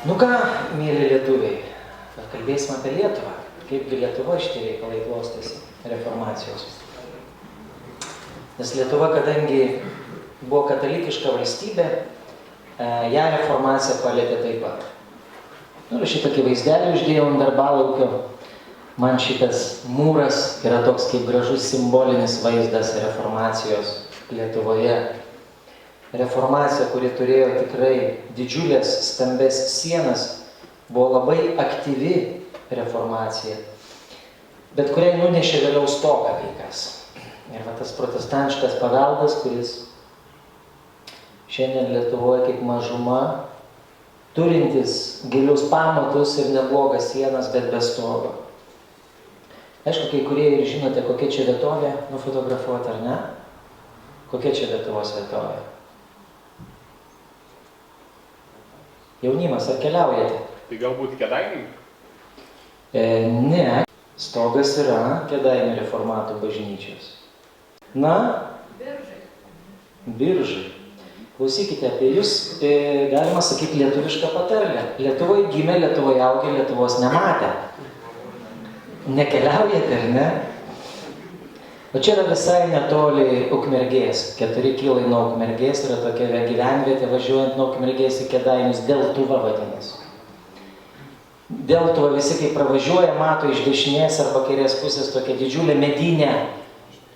Nu ką, mėly lietuviai, kalbėsime apie Lietuvą. Kaipgi Lietuva šitie reikalai klostėsi reformacijos. Nes Lietuva, kadangi buvo katalikiška valstybė, ją reformacija palėtė taip pat. Nu, ir šitokį vaizdelį uždėjau ant darbalaukio. Man šitas mūras yra toks kaip gražus simbolinis vaizdas reformacijos Lietuvoje. Reformacija, kuri turėjo tikrai didžiulės, stambes sienas, buvo labai aktyvi reformacija, bet kuriai nunešė vėliau stogą kai kas. Ir va tas protestantiškas paveldas, kuris šiandien Lietuvoje kaip mažuma, turintis gilius pamatus ir neblogas sienas, bet be stogo. Aišku, kai kurie ir žinote, kokia čia vietovė nufotografuota, ar ne? Kokia čia Lietuvos vietovė? Jaunimas, ar keliaujate? Tai galbūt Kėdainiai? Ne, stogas yra Kėdainių reformatų bažnyčios. Na? Biržai. Klausykite, apie jūs galima sakyti lietuvišką patarlę. Lietuvoje gimė, Lietuvoje augė, Lietuvos nematė. Nekeliaujate, ar ne? O čia yra visai netoli Ukmergės. 4 kilai nuo Ukmergės yra tokia gyvenvietė, važiuojant nuo Ukmergės į Kėdainius, Deltuva vadinasi. Deltuva visi, kai pravažiuoja, mato iš dešinės arba kairės pusės tokia didžiulė medinė,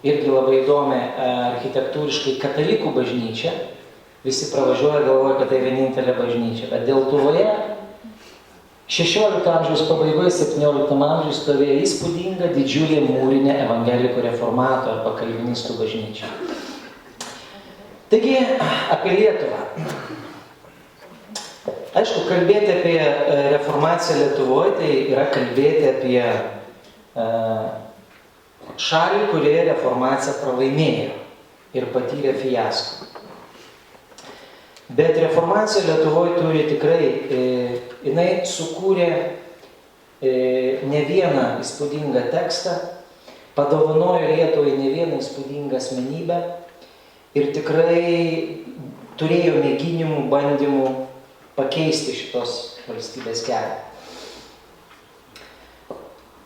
irgi labai įdomi architektūriškai katalikų bažnyčia. Visi pravažiuoja, galvoja, kad tai vienintelė bažnyčia. Bet Deltuvoje 16 amžiaus pabaigoje, 17 amžiuje stovėjo įspūdinga didžiulė mūrinė evangelikų reformatų arba kalvinistų bažnyčia. Taigi, apie Lietuvą. Aišku, kalbėti apie reformaciją Lietuvoje, tai yra kalbėti apie šalį, kurioje reformacija pralaimėjo ir patyrė fiasko. Bet reformacija Lietuvoje turi tikrai, jinai sukūrė ne vieną įspūdingą tekstą, padovanojo Lietuvai ne vieną įspūdingą asmenybę ir tikrai turėjo mėginimų, bandymų pakeisti šitos valstybės kelią.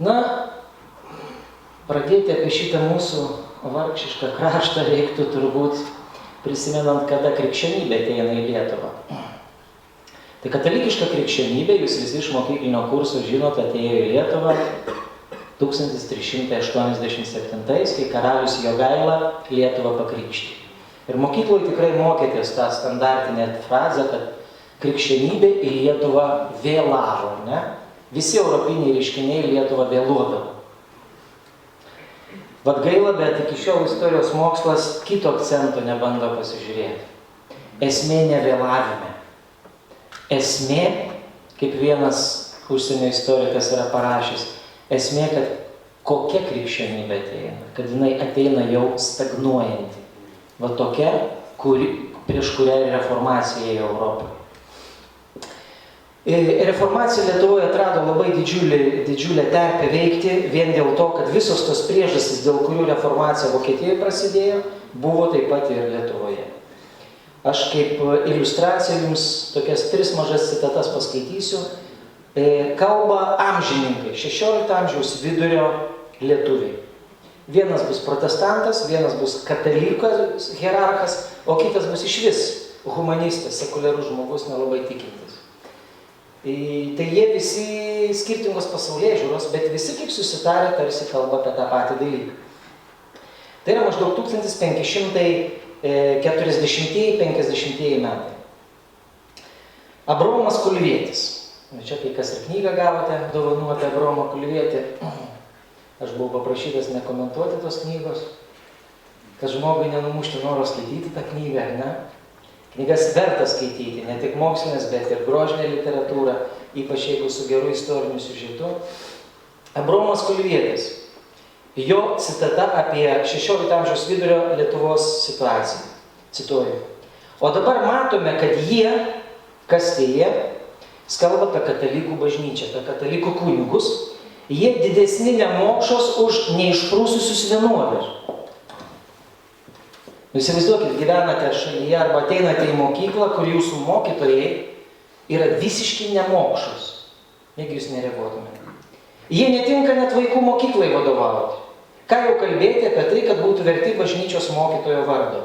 Na, pradėti apie šitą mūsų vargšišką kraštą reiktų turbūt prisimenant, kada krikščionybė ateina į Lietuvą. Tai katalikiška krikščionybė, jūs visi iš mokyklinio kurso žinote, atėjo į Lietuvą 1387, kai karalius Jogaila Lietuvą pakrikštė. Ir mokykloje tikrai mokėtės tą standartinę frazę, kad krikščionybė į Lietuvą vėlavo, ne? Visi europiniai reiškiniai į Lietuvą vėluodavo. Vat gaila, bet iki šiol istorijos mokslas kito akcento nebando pasižiūrėti. Esmė ne vėlavime. Esmė, kaip vienas užsienio istorikas yra parašęs, esmė, kad kokia krikščionybė ateina, kad jinai ateina jau stagnuojanti. Va tokia, prieš kurią reformacija į Europą. Reformacija Lietuvoje atrado labai didžiulę terpę veikti vien dėl to, kad visos tos priežastys, dėl kurių reformacija Vokietijoje prasidėjo, buvo taip pat ir Lietuvoje. Aš kaip iliustraciją jums tokias 3 mažas citatas paskaitysiu. Kalba amžininkai, 16 amžiaus vidurio lietuviai. Vienas bus protestantas, vienas bus katalikas, hierarchas, o kitas bus išvis humanistas, sekuliarus žmogus, nelabai tikintis. Tai jie visi skirtingos pasaulėžiūros, bet visi kaip susitarė tarsi kalba apie tą patį dalyką. Tai yra maždaug 1540-50 metai. Abromas Kulvietis. Čia kai kas ir knygą gavote, dovanų apie Abromą Kulvietį. Aš buvau paprašytas nekomentuoti tos knygos, kad žmogui nenumušti noro skaityti tą knygą, ar ne? Knygas verta skaityti, ne tik mokslinės, bet ir grožinė literatūra, ypač jeigu su geru istoriniu siužetu. Abromas Kulvietis. Jo citata apie 16 amžiaus vidurio Lietuvos situaciją. Cituoju. O dabar matome, kad jie, kas tai jie, kalba apie katalikų bažnyčią, apie katalikų kunigus, jie didesni nemokšos už neišprūsusius vienuolius. Jūs įsivaizduokit, gyvenate šalyje arba ateinate į mokyklą, kur jūsų mokytojai yra visiškai nemokšus, jeigu jūs nereaguotumėte. Jie netinka net vaikų mokyklai vadovauti. Ką jau kalbėti apie tai, kad būtų verti bažnyčios mokytojo vardo.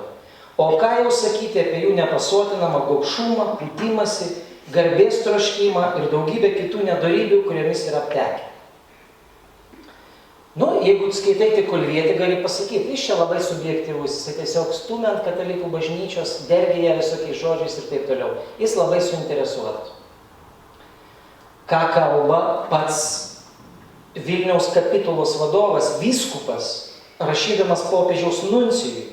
O ką jau sakyti apie jų nepasotinamą gobšumą, pūtimąsi, garbės troškimą ir daugybę kitų nedorybių, kuriomis yra aptekę. Jeigu skaitai tik Kulvietį, gali pasakyti, jis čia labai subjektyvus, jis tiesiog stumia ant katalikų bažnyčios, dergia ją visokiais žodžiais ir taip toliau. Jis labai suinteresuotas. Ką kalba pats Vilniaus kapitulos vadovas, vyskupas, rašydamas popiežiaus nuncijui,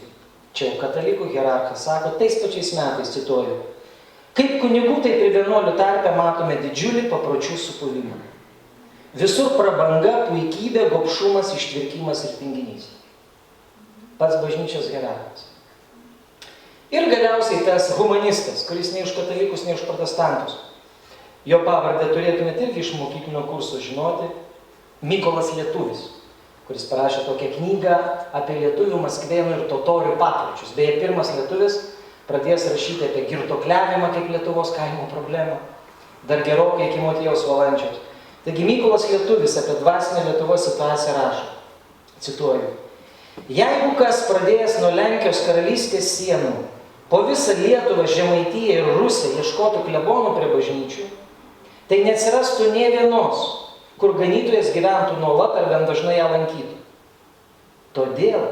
čia jau katalikų hierarchas sako, tais pačiais metais, cituoju, kaip kunigų, taip ir vienuolių tarpe matome didžiulį papročių supuvimą. Visur prabanga, puikybė, gobšumas, ištvirkimas ir tinginys. Pats bažnyčios hierarchas. Ir galiausiai tas humanistas, kuris nei už katalikus, nei už protestantus. Jo pavardę turėtumėte irgi iš mokyklinio kurso žinoti. Mykolas Lietuvis, kuris parašė tokią knygą apie lietuvių, maskvėnų ir totorių papročius. Beje, pirmas lietuvis pradėjęs rašyti apie girtuokliavimą kaip Lietuvos kaimo problemą. Dar gerokai iki Motiejaus Valančiaus. Taigi Mykolas Lietuvis apie dvasinę Lietuvos situaciją rašo. Cituoju. Jeigu kas pradėjęs nuo Lenkijos karalystės sienų, po visą Lietuvą, Žemaitiją ir Rusiją ieškotų klebonų prie bažnyčių, tai neatsirastų nė vienos, kur ganytojas gyventų nuolat ar bent dažnai ją lankytų. Todėl,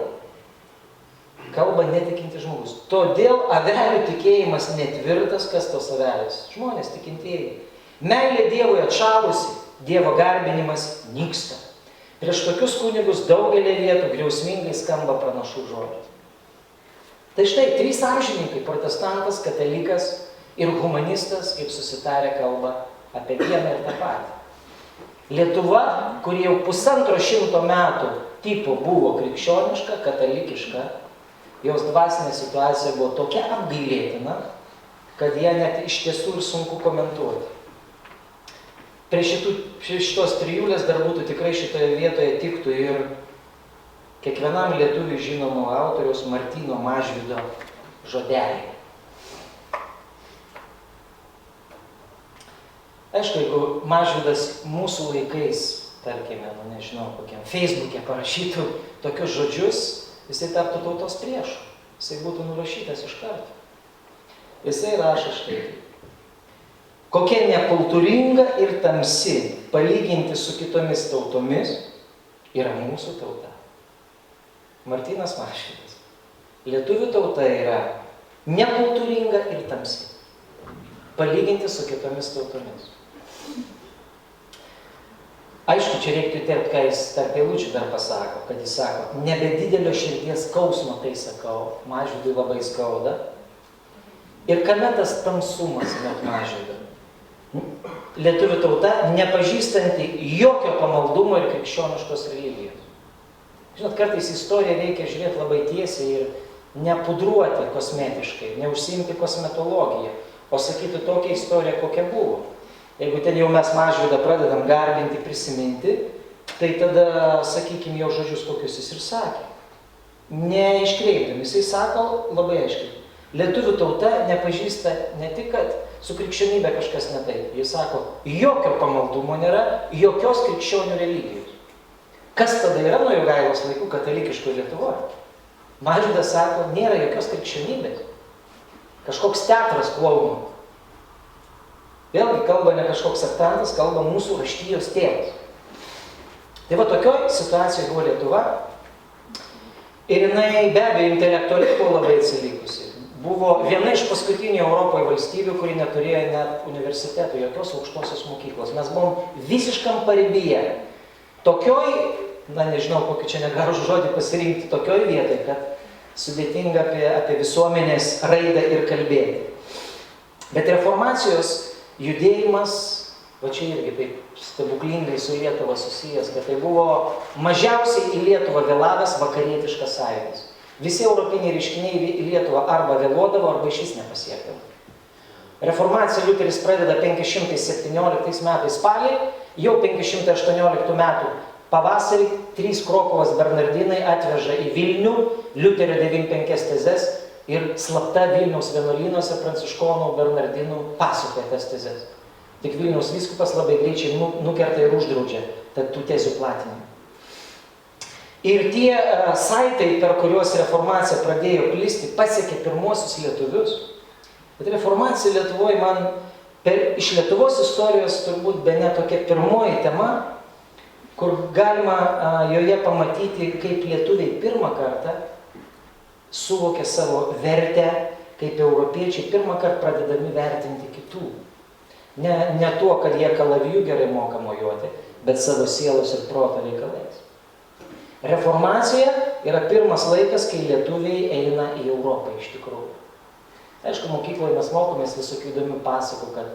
kalba netikinti žmogus, todėl avelių tikėjimas netvirtas, kas tos avelės. Žmonės tikintieji. Meilė Dievui atšalusi, Dievo garbinimas nyksta. Prieš tokius kunigus daugelį vietų griausmingai skamba pranašų žodžiai. Tai štai, trys amžininkai, protestantas, katalikas ir humanistas, kaip susitarę kalba apie vieną ir tą patį. Lietuva, kuri jau 150 metų tipo buvo krikščioniška, katalikiška, jos dvasinė situacija buvo tokia apgailėtina, kad ją net iš tiesų ir sunku komentuoti. Prie šitos trijulės dar būtų tikrai šitoje vietoje tiktų ir kiekvienam lietuviui žinomo autoriaus Martyno Mažvydo žodeliai. Aišku, jeigu Mažvydas mūsų laikais, tarkime, nežinau, kokiam Facebook'e parašytų tokius žodžius, jisai taptų tautos priešu. Jisai būtų nurašytas iš karto. Jisai rašo štai. Kokia nekultūringa ir tamsi, palyginti su kitomis tautomis, yra mūsų tauta. Martynas Mažvydas. Lietuvių tauta yra nekultūringa ir tamsi, palyginti su kitomis tautomis. Aišku, čia reiktų įterpti, ką jis tarp eilučių dar pasako, kad jis sako, nebe didelio širdies skausmo, tai sakau, Mažvydui labai skauda. Ir kame tas tamsumas net Mažvydo? Lietuvių tauta nepažįstanti jokio pamaldumo ir krikščioniškos religijos. Žinot, kartais istoriją reikia žiūrėti labai tiesiai ir nepudruoti kosmetiškai, neužsiimti kosmetologiją, o sakyti tokią istoriją, kokia buvo. Jeigu ten jau mes Mažvydą pradedam garbinti, prisiminti, tai tada, sakykime, jo žodžius kokius jis ir sakė. Neiškreipdami, jisai sako labai aiškiai. Lietuvių tauta nepažįsta ne tik, kad su krikščionybė kažkas ne taip. Jis sako, jokio pamaldumo nėra, jokios krikščionių religijos. Kas tada yra nuo Jogailos laikų katalikiškoje Lietuvoje? Mažvydas sako, nėra jokios krikščionybės. Kažkoks teatras klounų. Vėlgi kalba ne kažkoks sektantas, kalba mūsų raštijos tėvas. Tai va tokioj situacijoje buvo Lietuva. Ir jinai be abejo intelektualiai buvo labai atsilikusi. Buvo viena iš paskutinių Europoje valstybių, kuri neturėjo net universitetų, jokios aukštosios mokyklos. Mes buvom visiškam paribyje. Tokioj, nežinau, kokį čia negražų žodį pasirinkti, tokioj vietoj, kad sudėtinga apie visuomenės raidą ir kalbėti. Bet reformacijos judėjimas, va čia irgi taip stebuklingai su Lietuva susijęs, kad tai buvo mažiausiai į Lietuvą vėlavęs vakarietiškas sąjūdis. Visi europiniai reiškiniai į Lietuvą arba vėluodavo, arba išvis nepasiekdavo. Reformaciją Liuteris pradeda 517 metais spalį, jau 518 metų pavasarį 3 Krokuvos bernardinai atveža į Vilnių Liuterio 95 tezes ir slapta Vilniaus vienuolynuose pranciškonų bernardinų pasakoja tas tezes. Tik Vilniaus vyskupas labai greičiai nukerta ir uždraudžia tų tezių platinimą. Ir tie saitai, per kuriuos reformacija pradėjo plisti, pasiekė pirmuosius lietuvius. Bet reformacija Lietuvoje man iš Lietuvos istorijos turbūt bene tokia pirmoji tema, kur galima joje pamatyti, kaip lietuviai pirmą kartą suvokė savo vertę, kaip europiečiai pirmą kartą pradedami vertinti kitų. Ne tuo, kad jie kalavijų gerai moka mojuoti, bet savo sielos ir proto reikalais. Reformacija yra pirmas laikas, kai lietuviai eina į Europą iš tikrųjų. Aišku, mokykloje mes mokomės visokių įdomių pasakų, kad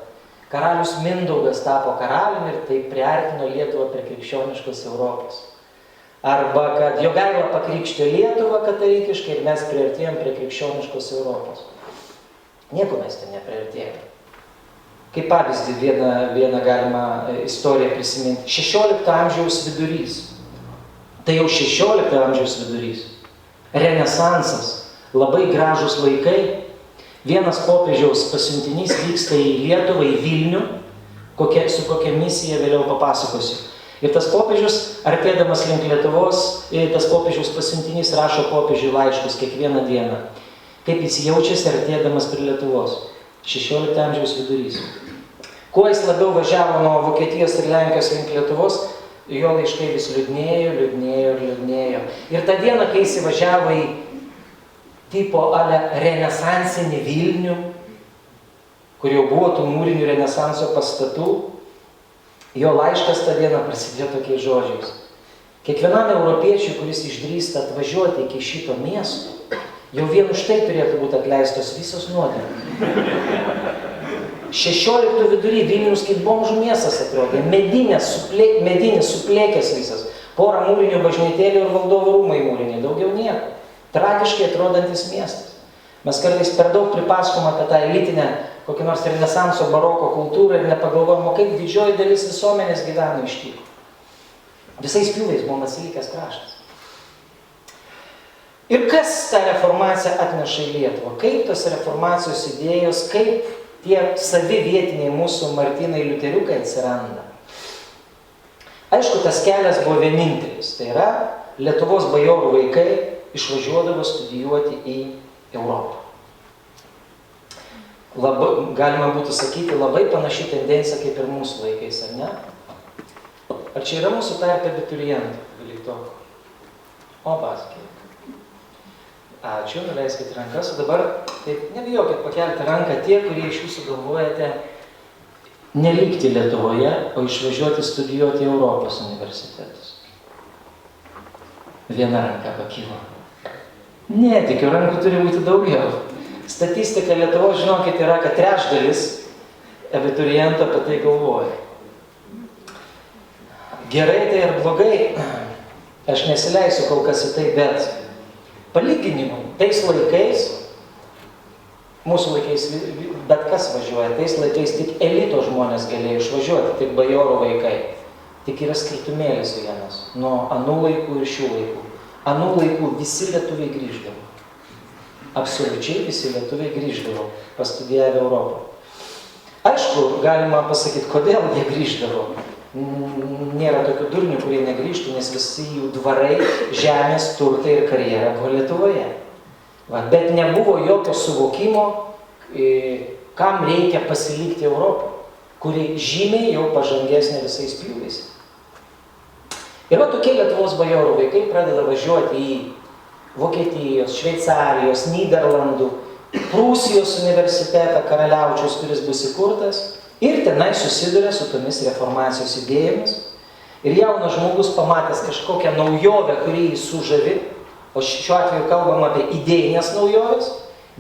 karalius Mindaugas tapo karaliumi ir tai priartino Lietuvą prie krikščioniškos Europos. Arba kad Jogaila pakrikštė Lietuvą katalikiškai ir mes priartėjom prie krikščioniškos Europos. Nieko mes ten nepriartėjome. Kaip pavyzdį vieną galima istoriją prisiminti. 16 amžiaus vidurys. Tai jau 16 amžiaus vidurys. Renesansas. Labai gražus laikai. Vienas popiežiaus pasiuntinys vyksta į Lietuvą, į Vilnių, su kokia misija vėliau papasakosiu. Ir tas popiežius, artėdamas link Lietuvos, tas popiežiaus pasiuntinys rašo popiežiui laiškus kiekvieną dieną. Kaip jis jaučiasi artėdamas prie Lietuvos. 16 amžiaus vidurys. Kuo jis labiau važiavo nuo Vokietijos ir Lenkijos link Lietuvos, jo laiškai vis liūdnėjo. Ir tą dieną, kai jis važiavo į tipo renesansinį Vilnių, kur jau buvo tų mūrinių renesanso pastatų, jo laiškas tą dieną prasidėjo tokiais žodžiais. Kiekvienam europiečiui, kuris išdrįsta atvažiuoti iki šito miesto, jau vien už tai turėtų būti atleistos visos nuodėmės. 16 vidury Vilnius kaip bomžų miestas atrodė, medinis suplėkęs visas, porą mūrinių bažnytėlių ir valdovų rūmai mūriniai, daugiau nieko. Tragiškai atrodantis miestas. Mes kartais per daug pripasakom apie tą elitinę, kokį nors renesanso baroko kultūrą ir nepagalvojom, kaip didžioji dalis visuomenės gyveno iš tyko. Visais pjūviais buvo atsilikęs kraštas. Ir kas tą reformaciją atneša į Lietuvą? Kaip tos reformacijos idėjos, kaip tie savi vietiniai mūsų Martynai Liuteriukai atsiranda? Aišku, tas kelias buvo vienintelis. Tai yra, Lietuvos bajorų vaikai išvažiuodavo studijuoti į Europą. Galima būtų sakyti, labai panaši tendencija kaip ir mūsų laikais, ar ne? Ar čia yra mūsų tarpe abiturientų? Dvyliktokų? O, pasakyk. Ačiū, nuleiskite rankas. O dabar, taip, nebijokit pakelti ranką tie, kurie iš jūsų galvojate nelikti Lietuvoje, o išvažiuoti studijuoti į Europos universitetus. Viena ranka pakilo. Netikiu, rankų turi būti daugiau. Statistika Lietuvos, žinokit, yra, kad trečdalis abiturientų apie tai galvoja. Gerai tai ar blogai, aš nesileisiu kol kas į tai, bet palyginimui, tais laikais, mūsų laikais bet kas važiuoja, tais laikais tik elito žmonės galėjo išvažiuoti, tik bajorų vaikai. Tik yra skirtumėlis vienas, nuo anų laikų ir šių laikų. Anų laikų visi lietuviai grįždavo. Absoliučiai visi lietuviai grįždavo, pastudijavę Europą. Aišku, galima pasakyti, kodėl jie grįždavo. Nėra tokių durnių, kurie negrįžtų, nes visi jų dvarai, žemės, turtai ir karjera buvo Lietuvoje. Bet nebuvo jokio suvokimo, kam reikia pasilikti Europą, kuri žymiai jau pažangesnė visais pjūviais. Ir tokie Lietuvos bajorų vaikai pradeda važiuoti į Vokietijos, Šveicarijos, Nyderlandų, Prūsijos universitetą Karaliaučiaus, kuris bus įkurtas, ir tenai susiduria su tomis reformacijos idėjomis. Ir jaunas žmogus pamatęs kažkokią naujovę, kurį jį sužavi, o šiuo atveju kalbam apie idėjinės naujovės,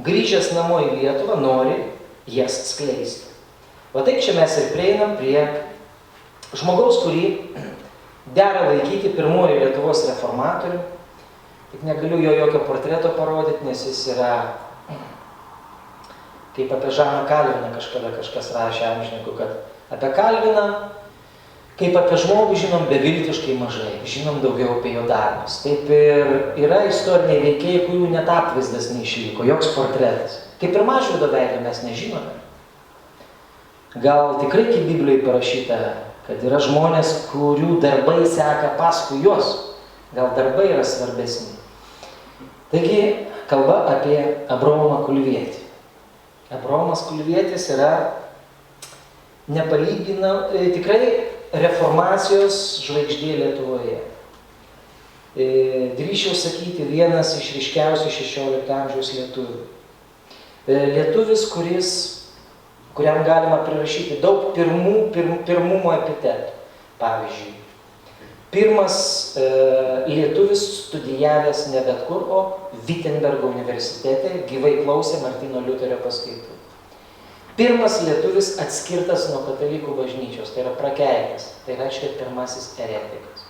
grįžęs namo į Lietuvą nori jas skleisti. O taip čia mes ir prieinam prie žmogaus, kurį dera laikyti pirmuoju Lietuvos reformatorių. Tik negaliu jo jokio portreto parodyti, nes jis yra, kaip apie Žaną Kalviną kažkada kažkas rašė amžininkų, kad apie Kalviną, Kaip apie žmogų žinom beviltiškai mažai, žinom daugiau apie jo darbus. Taip ir yra istoriniai veikėjai, kurių net apvaizdas neišliko, joks portretas. Kaip ir Mažvydo veido mes nežinome. Gal tikrai kaip Biblijoje parašyta, kad yra žmonės, kurių darbai seka paskui juos. Gal darbai yra svarbesni. Taigi, kalba apie Abraomą Kulvietį. Abraomas Kulvietis yra tikrai reformacijos žvaigždė Lietuvoje. Drįsčiau sakyti, vienas iš ryškiausių 16 amžiaus lietuvių. Lietuvis, kuriam galima prirašyti daug pirmumo epitetų. Pavyzdžiui, pirmas lietuvis studijavęs ne bet kur, o Wittenbergo universitete, gyvai klausė Martyno Liuterio paskaitų. Pirmas lietuvis atskirtas nuo katalikų bažnyčios, tai yra prakeiktas, tai reiškia pirmasis eretikas.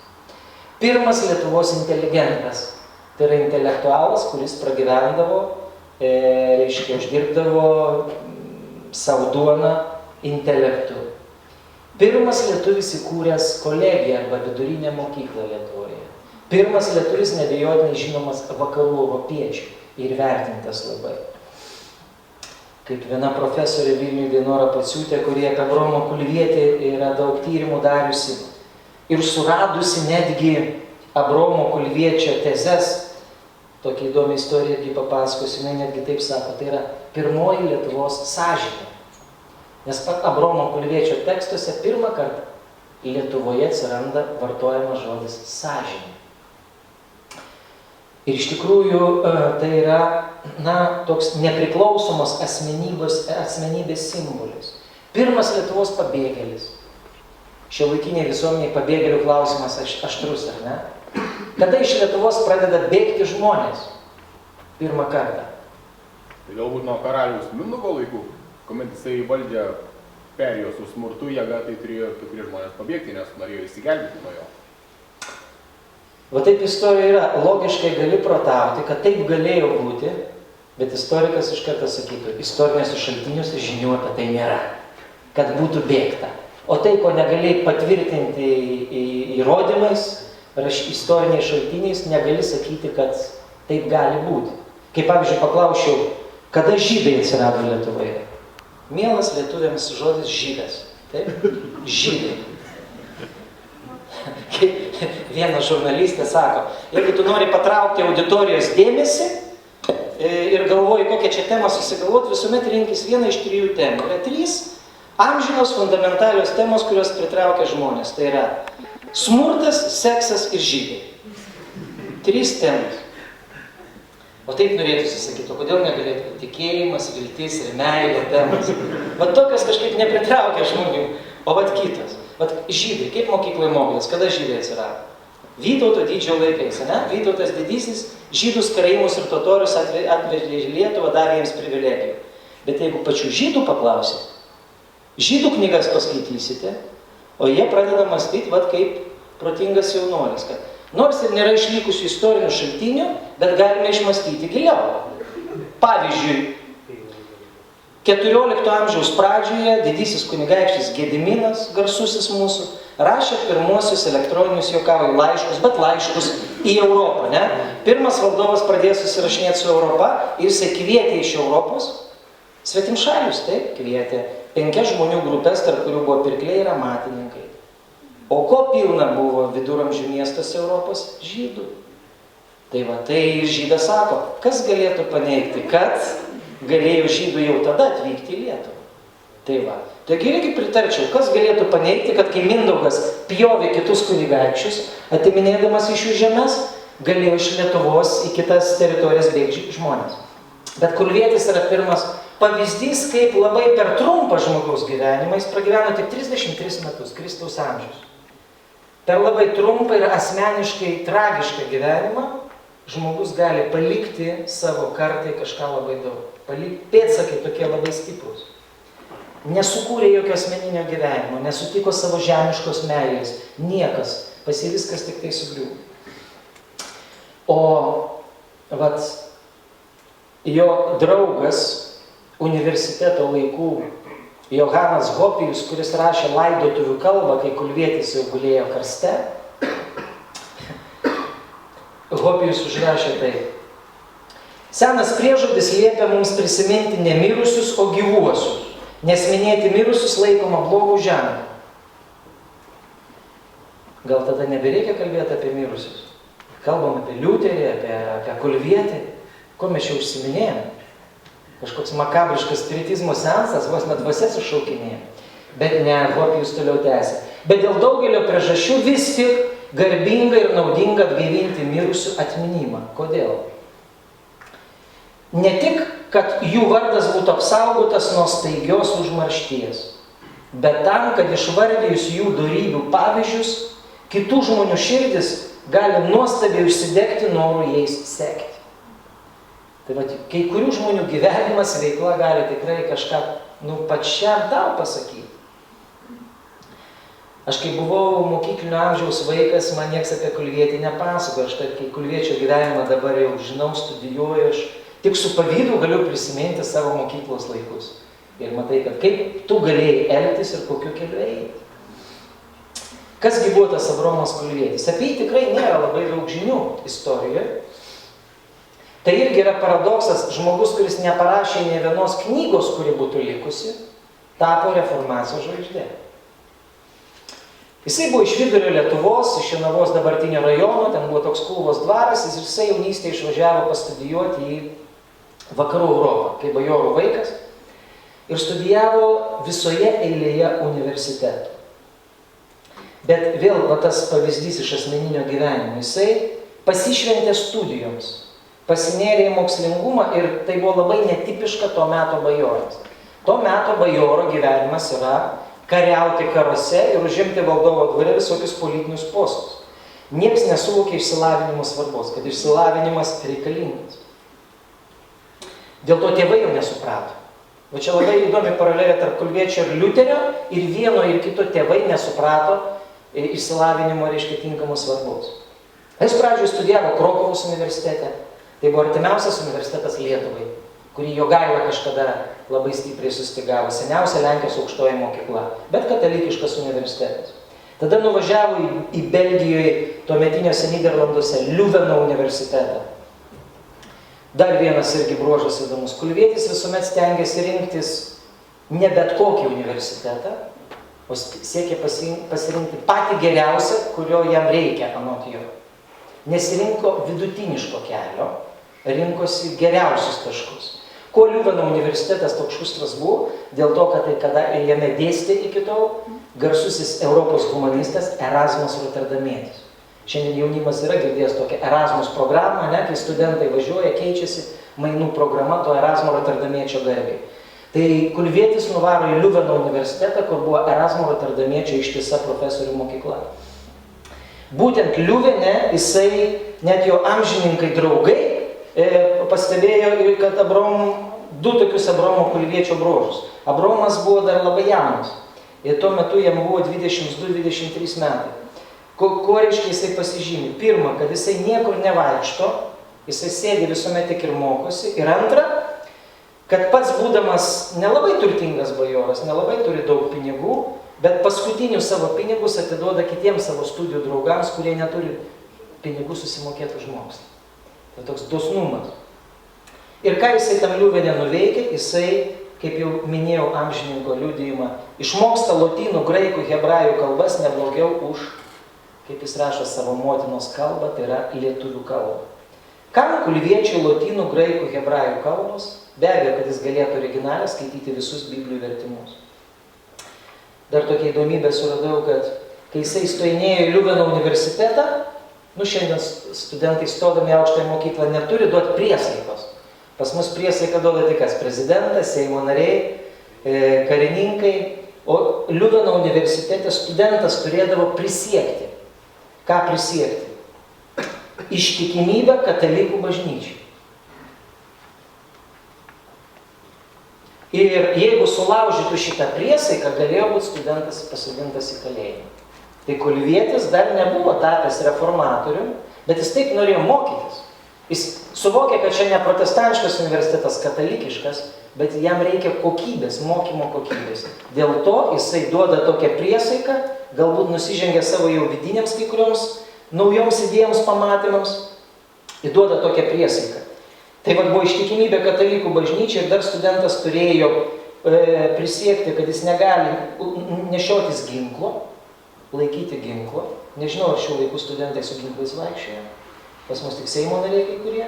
Pirmas Lietuvos inteligentas, tai yra intelektualas, kuris pragyvendavo, uždirbdavo savo duoną intelektu. Pirmas lietuvis įkūręs kolegiją arba vidurinę mokyklą Lietuvoje. Pirmas lietuvis neabejotinai žinomas vakarų europiečių ir vertintas labai. Kaip viena profesorė Vilniuje Dainora Paciūtė, kurie apie Abraomą Kulvietį yra daug tyrimų dariusi ir suradusi netgi Abraomo Kulviečio tezes. Tokia įdomi istorija irgi papasakosiu, jinai netgi taip sako, tai yra pirmoji Lietuvos sąžinė. Nes Abraomo Kulviečio tekstuose pirmą kartą Lietuvoje atsiranda vartojamas žodis sąžinė. Ir iš tikrųjų tai yra toks nepriklausomos asmenybės simbolis. Pirmas Lietuvos pabėgėlis. Šiuolaikinėje visuomenėje pabėgėlių klausimas aštrus, ar ne? Kada iš Lietuvos pradeda bėgti žmonės? Pirmą kartą. Tai galbūt nuo karaliaus Mindaugo laikų, kuomet jisai valdžią perėjo su smurtu, jėga, tai turėjo kai kurie žmonės pabėgti, nes norėjo įsigelbėti nuo jo. Va taip istorija yra. Logiškai gali protauti, kad taip galėjo būti, bet istorikas iš karto sakytų, istoriniuose šaltiniuose žinių apie tai nėra, kad būtų bėgta. O tai, ko negali patvirtinti įrodymais, istoriniais šaltiniais, negali sakyti, kad taip gali būti. Kaip pavyzdžiui, paklausčiau, kada žydai atsirado Lietuvoje? Mielas lietuviams žodis žydas. Taip? Žydai. Viena žurnalistė sako, jeigu tu nori patraukti auditorijos dėmesį ir galvoji, kokią čia temą susigalvot, visuomet rinkis vieną iš 3 temų. Yra 3 amžinos fundamentalios temos, kurios pritraukia žmonės. Tai yra smurtas, seksas ir žydai. 3 temos. O taip norėtųsi sakyti, o kodėl negalėtų tikėjimas, viltis ir meilė temos. Vat tokios kažkaip nepritraukia žmonių. O vat kitos. Vat žydai, kaip mokykloje mokėtės, kada žydai atsirado? Vytauto didžiojo laikais, ne? Vytautas didysis žydus, karaimus ir totorius atvežė į Lietuvą, davė jiems privilegijų. Bet jeigu pačių žydų paklausit, žydų knygas paskaitysite, o jie pradeda mąstyti, vat kaip protingas jaunuolis, kad nors ir nėra išlikusių istorinių šaltinių, bet galime išmąstyti giliau. Pavyzdžiui, 14 amžiaus pradžioje didysis kunigaikštis Gediminas, garsusis mūsų, rašė pirmuosius elektroninius, juokauju, laiškus, bet laiškus į Europą, ne? Pirmas valdovas pradėjo susirašinėti su Europa ir jisai kvietė iš Europos svetimšalius, taip, kvietė 5 žmonių grupės, tarp kurių buvo pirkliai ir amatininkai. O ko pilna buvo viduramžių miestuose Europos? Žydų. Tai va, tai žydas sako, kas galėtų paneigti, kad galėjo žydų jau tada atvykti į Lietuvą. Tai va, taigi irgi pritarčiau, kas galėtų paneigti, kad kai Mindaugas pjovė kitus kunigaikščius, atiminėdamas iš jų žemės, galėjo iš Lietuvos į kitas teritorijas bėgti žmonės. Bet Kulvietis yra pirmas pavyzdys, kaip labai per trumpą žmogaus gyvenimą, jis pragyveno tik 33 metus, Kristaus amžius. Per labai trumpą ir asmeniškai tragišką gyvenimą žmogus gali palikti savo kartai kažką labai daug. Pėdsakai tokie labai stiprus. Nesukūrė jokio asmeninio gyvenimo, nesutiko savo žemiškos meilės, niekas, pas jį viskas tik tai sugriuvo. O vat, jo draugas universiteto laikų Johanas Hopijus, kuris rašė laidotuvių kalbą, kai Kulvietis jau gulėjo karste. Hopijus užrašė taip. Senas priežodis liepia mums prisiminti ne mirusius, o gyvuosius, nes minėti mirusius laikoma blogų ženklų. Gal tada nebereikia kalbėti apie mirusius? Kalbam apie Liuterį, apie Kulvietį. Ko mes čia užsiminėjame? Kažkoks makabriškas spiritizmo seansas, vos net dvasias iššaukinėja. Bet ne, Hopijus toliau tęsė. Bet dėl daugelio priežasčių vis tik garbinga ir naudinga atgaivinti mirusių atminimą. Kodėl? Ne tik, kad jų vardas būtų apsaugotas nuo staigios užmaršties, bet tam, kad išvardijus jų dorybių pavyzdžius, kitų žmonių širdis gali nuostabiai užsidegti noru jais sekti. Tai va, kai kurių žmonių gyvenimas, veikla gali tikrai kažką, pačiam tau pasakyti. Aš kai buvau mokyklinio amžiaus vaikas, man nieks apie Kulvietį nepasakojo. Aš kai Kulviečio gyvenimą dabar jau žinau, studijuoju, aš tik su pavydu galiu prisiminti savo mokyklos laikus. Ir matai, kad kaip tu galėjai elgtis ir kokiu keliu eiti. Kasgi buvo tas Abromas Kulvietis? Apie jį tikrai nėra labai daug žinių istorijoje. Tai irgi yra paradoksas, žmogus, kuris neparašė nė vienos knygos, kuri būtų likusi, tapo reformacijos žvaigždė. Jisai buvo iš vidurio Lietuvos, iš Jonavos dabartinio rajono, ten buvo toks Kulvos dvaras, jisai jaunystėje išvažiavo pastudijuoti į Vakarų Europą, kaip bajorų vaikas, ir studijavo visoje eilėje universitetų. Bet vėl tas pavyzdys iš asmeninio gyvenimo, jisai pasišventė studijoms, pasinėrė į mokslingumą ir tai buvo labai netipiška to meto bajorams. To meto bajoro gyvenimas yra kariauti karuose ir užimti valdovo dvare visokius politinius postus. Niekas nesuvokė išsilavinimo svarbos, kad išsilavinimas reikalingas. Dėl to tėvai jau nesuprato. Va čia labai įdomi paralelė tarp Kulviečio ir Liuterio, ir vieno ir kito tėvai nesuprato išsilavinimo, reiškia, tinkamos svarbos. Jis pradžioje studijavo Krokuvos universitete. Tai buvo artimiausias universitetas Lietuvai, kurį Jogaila kažkada labai stipriai sustigavo. Seniausia Lenkijos aukštoji mokykla, bet katalikiškas universitetas. Tada nuvažiavo į Belgijoje, tuometiniuose Nyderlanduose, Liuveno universitetą. Dar vienas irgi bruožas įdomus. Kulvietis visuomet stengiasi rinktis ne bet kokį universitetą, o siekia pasirinkti patį geriausią, kurio jam reikia anot jo. Nesirinko vidutiniško kelio, rinkosi geriausius taškus. Kuo Liuveno universitetas toks šustras buvo? Dėl to, kad kada jame dėstė iki tol garsusis Europos humanistas Erasmas Rotterdamietis. Šiandien jaunimas yra girdėjęs tokią Erasmus programą, kai studentai važiuoja, keičiasi mainų programa to Erasmo Rotterdamiečio garbei. Tai Kulvietis nuvaro į Liuveno universitetą, kur buvo Erasmo Rotterdamiečio ištisa profesorių mokykla. Būtent Liuvene jisai, net jo amžininkai draugai, pastebėjo, kad du tokius Abromo Kulviečio bruožus. Abromas buvo dar labai jaunas. Ir tuo metu jam buvo 22-23 metai. Ko reiškia jisai pasižymi? Pirma, kad jisai niekur nevaikšto, jisai sėdi visuomet tik ir mokosi. Ir antra, kad pats būdamas nelabai turtingas bajoras, nelabai turi daug pinigų, bet paskutinius savo pinigus atiduoda kitiems savo studijų draugams, kurie neturi pinigų susimokėti už mokslą. Tai toks dosnumas. Ir ką jisai tam Liuvene nuveikia, jisai, kaip jau minėjau amžininko liudijimą, išmoksta lotynų, graikų, hebrajų kalbas neblogiau už, kaip jis rašo, savo motinos kalbą, tai yra lietuvių kalbą. Kam Kulviečiui lotynų, graikų, hebrajų kalbos? Be abejo, kad jis galėtų originaliai skaityti visus Biblijų vertimus. Dar tokia įdomybė suradau, kad kai jisai stojinėjo į Liuveno universitetą, šiandien studentai stodami aukštąją mokyklą neturi duoti priesaikos. Pas mus priesaiką duoda tik kas? Prezidentas, Seimo nariai, karininkai. O Liuveno universitete studentas turėdavo prisiekti. Ką prisiekti? Ištikimybę katalikų bažnyčiai. Ir jeigu sulaužytų šitą priesaiką, galėjo būti studentas pasodintas į kalėjimą. Tai Kulvietis dar nebuvo tapęs reformatorium, bet jis taip norėjo mokytis. Jis suvokia, kad čia ne protestantiškas universitetas, katalikiškas, bet jam reikia kokybės, mokymo kokybės. Dėl to jisai duoda tokią priesaiką, galbūt nusižengia savo jau vidiniams kai kurioms naujoms idėjoms pamatymams, ir duoda tokią priesaiką. Tai buvo ištikimybė katalikų bažnyčiai ir dar studentas turėjo prisiekti, kad jis negali nešiotis ginklo, laikyti ginklo. Nežinau, ar šių laikų studentai su ginklais vaikščioja. Pas mus tik Seimo nariai kai kurie.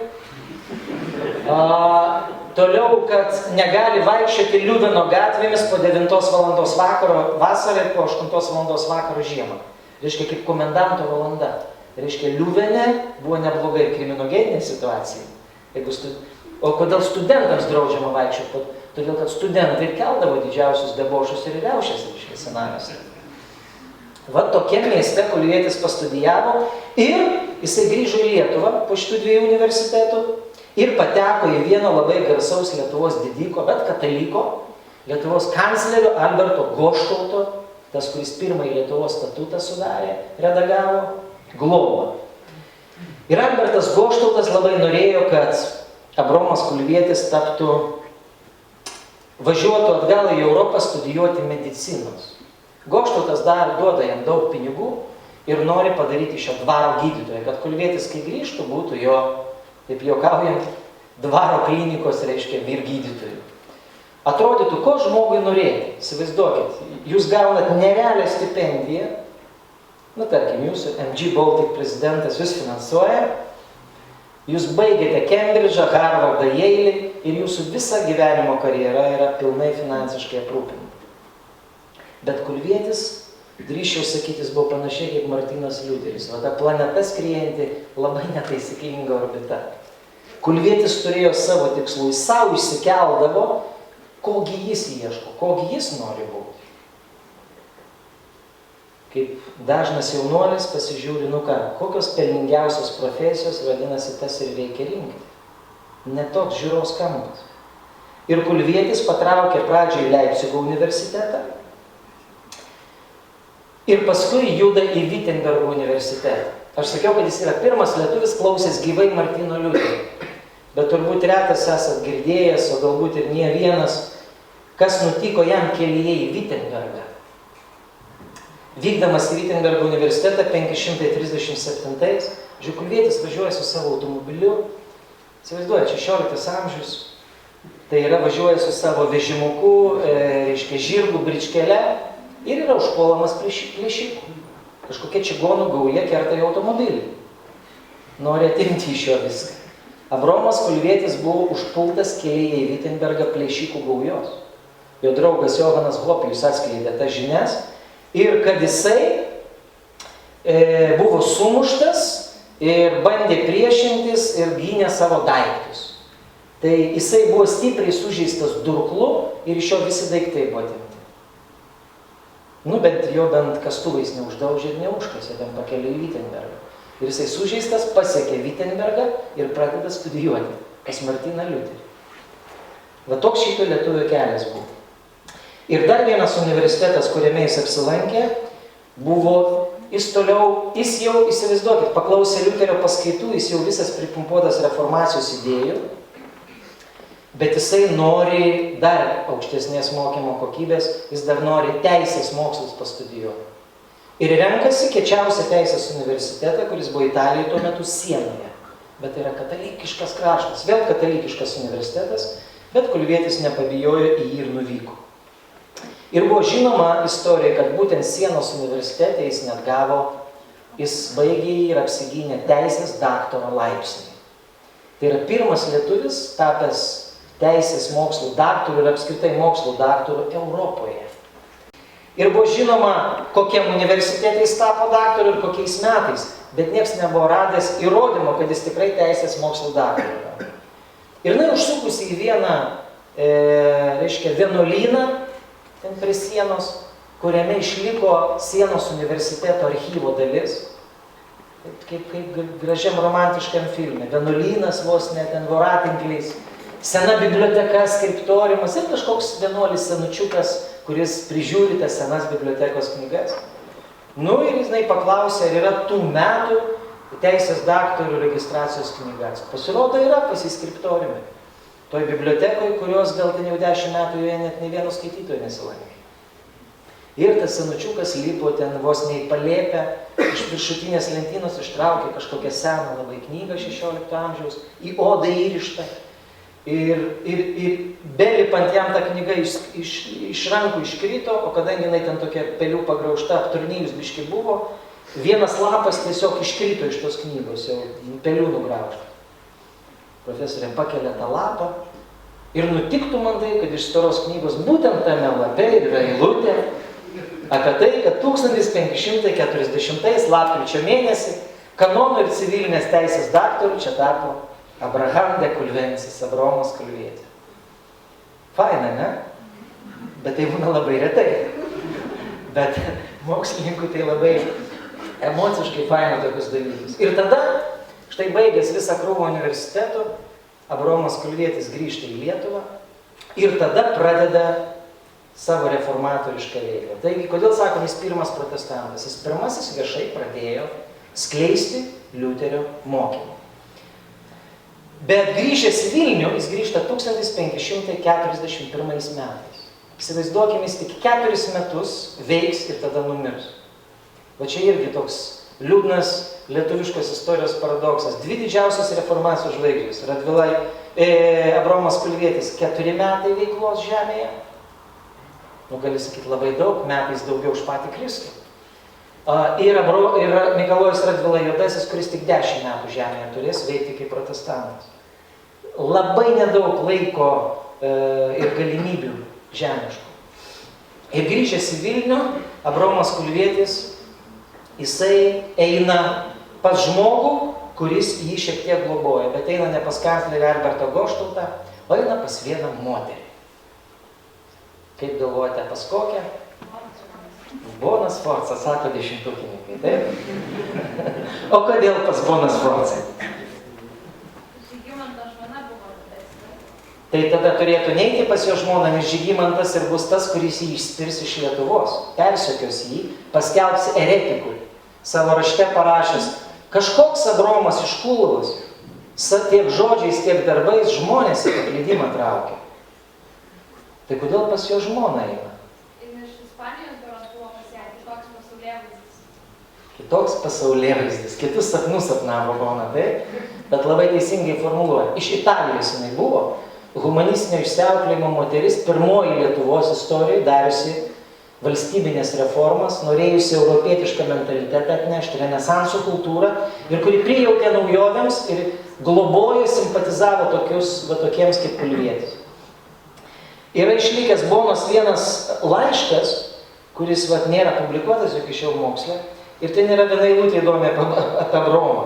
Toliau, kad negali vaikščioti Liuveno gatvėmis po 9 valandos vakaro vasarą ir po 8 valandos vakaro žiemą. Reiškia, kaip komendanto valanda. Reiškia, Liuvene buvo nebloga ir kriminogeninė situacija. O kodėl studentams draudžiama vaikščioti? Todėl, kad studentai keldavo didžiausius debošus ir riaušes, reiškia, senamiesty. Va tokiam mieste Kulvietis pastudijavo ir jisai grįžo į Lietuvą po šitų 2 universitetų ir pateko į vieną labai garsaus Lietuvos didiko, bet kataliko, Lietuvos kanclerio Alberto Goštauto, tas, kuris pirmąjį Lietuvos statutą sudarė, redagavo, globą. Ir Albertas Goštautas labai norėjo, kad Abromas Kulvietis važiuotų atgal į Europą studijuoti medicinos. Goštautas duoda jam daug pinigų ir nori padaryti šio dvaro gydytoją, kad Kulvietis, kai grįžtų, būtų jo, taip juokaujant, dvaro klinikos, reiškia, vyrgydytojų. Atrodytų, ko žmogui norėti. Įsivaizduokit, jūs gaunat nerealią stipendiją, tarkim, jūsų MG Baltic prezidentas jūs finansuoja, jūs baigėte Cambridge'ą, Harvardą, Yale'į ir jūsų visa gyvenimo karjera yra pilnai finansiškai aprūpinta. Bet Kulvietis, drįsčiau sakyti, jis buvo panašiai kaip Martynas Liuteris. Va ta planeta skriejanti labai netaisyklinga orbita. Kulvietis turėjo savo tikslų, jis savo išsikeldavo, kogi jis ieško, kogi jis nori būti. Kaip dažnas jaunuolis pasižiūri, kokios pelningiausios profesijos, vadinasi, tas ir reikia rinkti. Ne toks žiūros kampas. Ir Kulvietis patraukė pradžioj į Leipcigo universitetą, ir paskui juda į Wittenbergo universitetą. Aš sakiau, kad jis yra pirmas lietuvis klausęs gyvai Martyno Liuterio. Bet turbūt retas esat girdėjęs, o galbūt ir nie vienas, kas nutiko jam kelyje į Wittenbergą. Vykdamas į Wittenbergo universitetą 537, Kulvietis važiuoja su savo automobiliu. Įsivaizduoja, 16 amžius. Tai yra važiuoja su savo vežimuku, reiškia žirgų bričkele. Ir yra užpuolamas plėšikų. Kažkokia čigonų gauja kerta į automobilį. Nori atimti iš jo viską. Abromas Kulvietis buvo užpultas kelyje į Wittenbergą plėšikų gaujos. Jo draugas Johanas Hopijus atskleidė tas žinias. Ir kad jisai buvo sumuštas ir bandė priešintis ir gynė savo daiktus. Tai jisai buvo stipriai sužeistas durklu ir iš jo visi daiktai buvo atimti. Bet jo bent kastuvais neuždaužė ir neužkasė, ten pakeliui į Wittenbergą. Ir jisai sužeistas pasiekė Wittenbergą ir pradeda studijuoti pas Martyną Liuterį. Va toks šito lietuvio kelias buvo. Ir dar vienas universitetas, kuriame jis apsilankė, buvo, jis jau, įsivaizduokit, paklausė Liuterio paskaitų, jis jau visas pripumpuotas reformacijos idėjų, bet jisai nori dar aukštesnės mokymo kokybės, jis dar nori teisės mokslus pastudijuoti. Ir renkasi kiečiausią teisės universitetą, kuris buvo Italijoje tuo metu Sienoje. Bet tai yra katalikiškas kraštas, vėl katalikiškas universitetas, bet Kulvietis nepabijojo į jį ir nuvyko. Ir buvo žinoma istorija, kad būtent Sienos universitete jis net gavo, jis baigė jį ir apsigynė teisės daktaro laipsnį. Tai yra pirmas lietuvis tapęs teisės mokslų daktarų ir apskritai mokslų daktarų Europoje. Ir buvo žinoma, kokiam universitete jis tapo daktaru ir kokiais metais, bet nieks nebuvo radęs įrodymo, kad jis tikrai teisės mokslų daktaru. Ir užsukusi į vieną, vienuolyną, ten prie sienos, kuriame išliko Sienos universiteto archyvo dalis, kaip gražiam romantiškam filme, vienuolynas vos net ten voratinkliais, sena biblioteka, skriptoriumas ir kažkoks vienuolis senučiukas, kuris prižiūri tas senas bibliotekos knygas. Ir jis paklausė, ar yra tų metų, teisės daktarų registracijos knygas. Pasirodo, yra pas jį skriptoriumi. Toj bibliotekoje, kurios gal ten jau 10 metų joje net nei vieno skaitytojo nesilankė. Ir tas senučiukas lipo ten vos neįpalėpę, iš viršutinės lentynos ištraukė kažkokią seną labai knygą 16 amžiaus, į odą įrištą. Ir belipant jam ta knyga iš rankų iškrito, o kadangi jinai ten tokia pelių pagraužta, apturnėjus biški buvo, vienas lapas tiesiog iškrito iš tos knygos, jau pelių nugraužta. Profesorė pakelia tą lapą ir nutiktų man tai, kad iš storos knygos būtent tame lape yra eilutė apie tai, kad 1540 lapkričio mėnesį kanonų ir civilinės teisės daktarų čia tapo Abraham de Kulvensis, Abraomas Kulvietė. Faina, ne? Bet tai būna labai retai. Bet mokslininkų tai labai emociškai faina tokius dalykus. Ir tada, štai baigęs visą krūvą universitetų, Abraomas Kulvietis grįžta į Lietuvą ir tada pradeda savo reformatorišką veiklą. Taigi, kodėl sakom, jis pirmas protestantas? Jis pirmasis viešai pradėjo skleisti Liuterio mokymą. Bet grįžęs į Vilnių, jis grįžta 1541 metais. Įsivaizduokime, jis tik 4 metus veiks ir tada numirs. Va čia irgi toks liūdnas lietuviškos istorijos paradoksas. 2 didžiausios reformacijos žvaigždės. Abraomas Kulvietis 4 metai veiklos žemėje. Nu, gali sakyti, labai daug, metais daugiau už patį Kristų. Ir Mikalojus Radvila Juodasis, kuris tik 10 metų žemėje turės veikti kaip protestantas. Labai nedaug laiko ir galimybių žemiškų. Ir grįžęs į Vilnių, Abraomas Kulvietis, jisai eina pas žmogų, kuris jį šiek tiek globoja, bet eina ne pas kanclerį Albertą Goštautą, o eina pas vieną moterį. Kaip galvojate, pas kokią? Bona Sforca, sako dešimtukininkai, taip? O kodėl pas Bona Sforca? Žygimanto žmona buvo didesnė. Tai tada turėtų neiti pas jo žmoną, nes Žygimantas ir bus tas, kuris jį išspirs iš Lietuvos, persekios jį, paskelbs eretikų, savo rašte parašęs, kažkoks Abraomas iš Kulvos, tiek žodžiais, tiek darbais žmonės į paklydimą traukia. Tai kodėl pas jo žmona eina? Iš Ispanijos berods buvo pas ją kitoks pasaulėvaizdis. Kitoks pasaulėvaizdis, kitus sapnus sapnavo Bona, taip? Bet labai teisingai formuluoja. Iš Italijos jinai buvo humanistinio išsiauklėjimo moteris, pirmoji Lietuvos istorijoje dariusi valstybinės reformas, norėjusi europietišką mentalitetą atnešti, renesanso kultūrą ir kuri prijautė naujovėms ir globojo, simpatizavo tokiems kaip Kulvietis. Yra išlikęs Bonos vienas laiškas, kuris nėra publikuotas iki šiol moksle, ir ten yra viena eilutė įdomi apie Abraomą.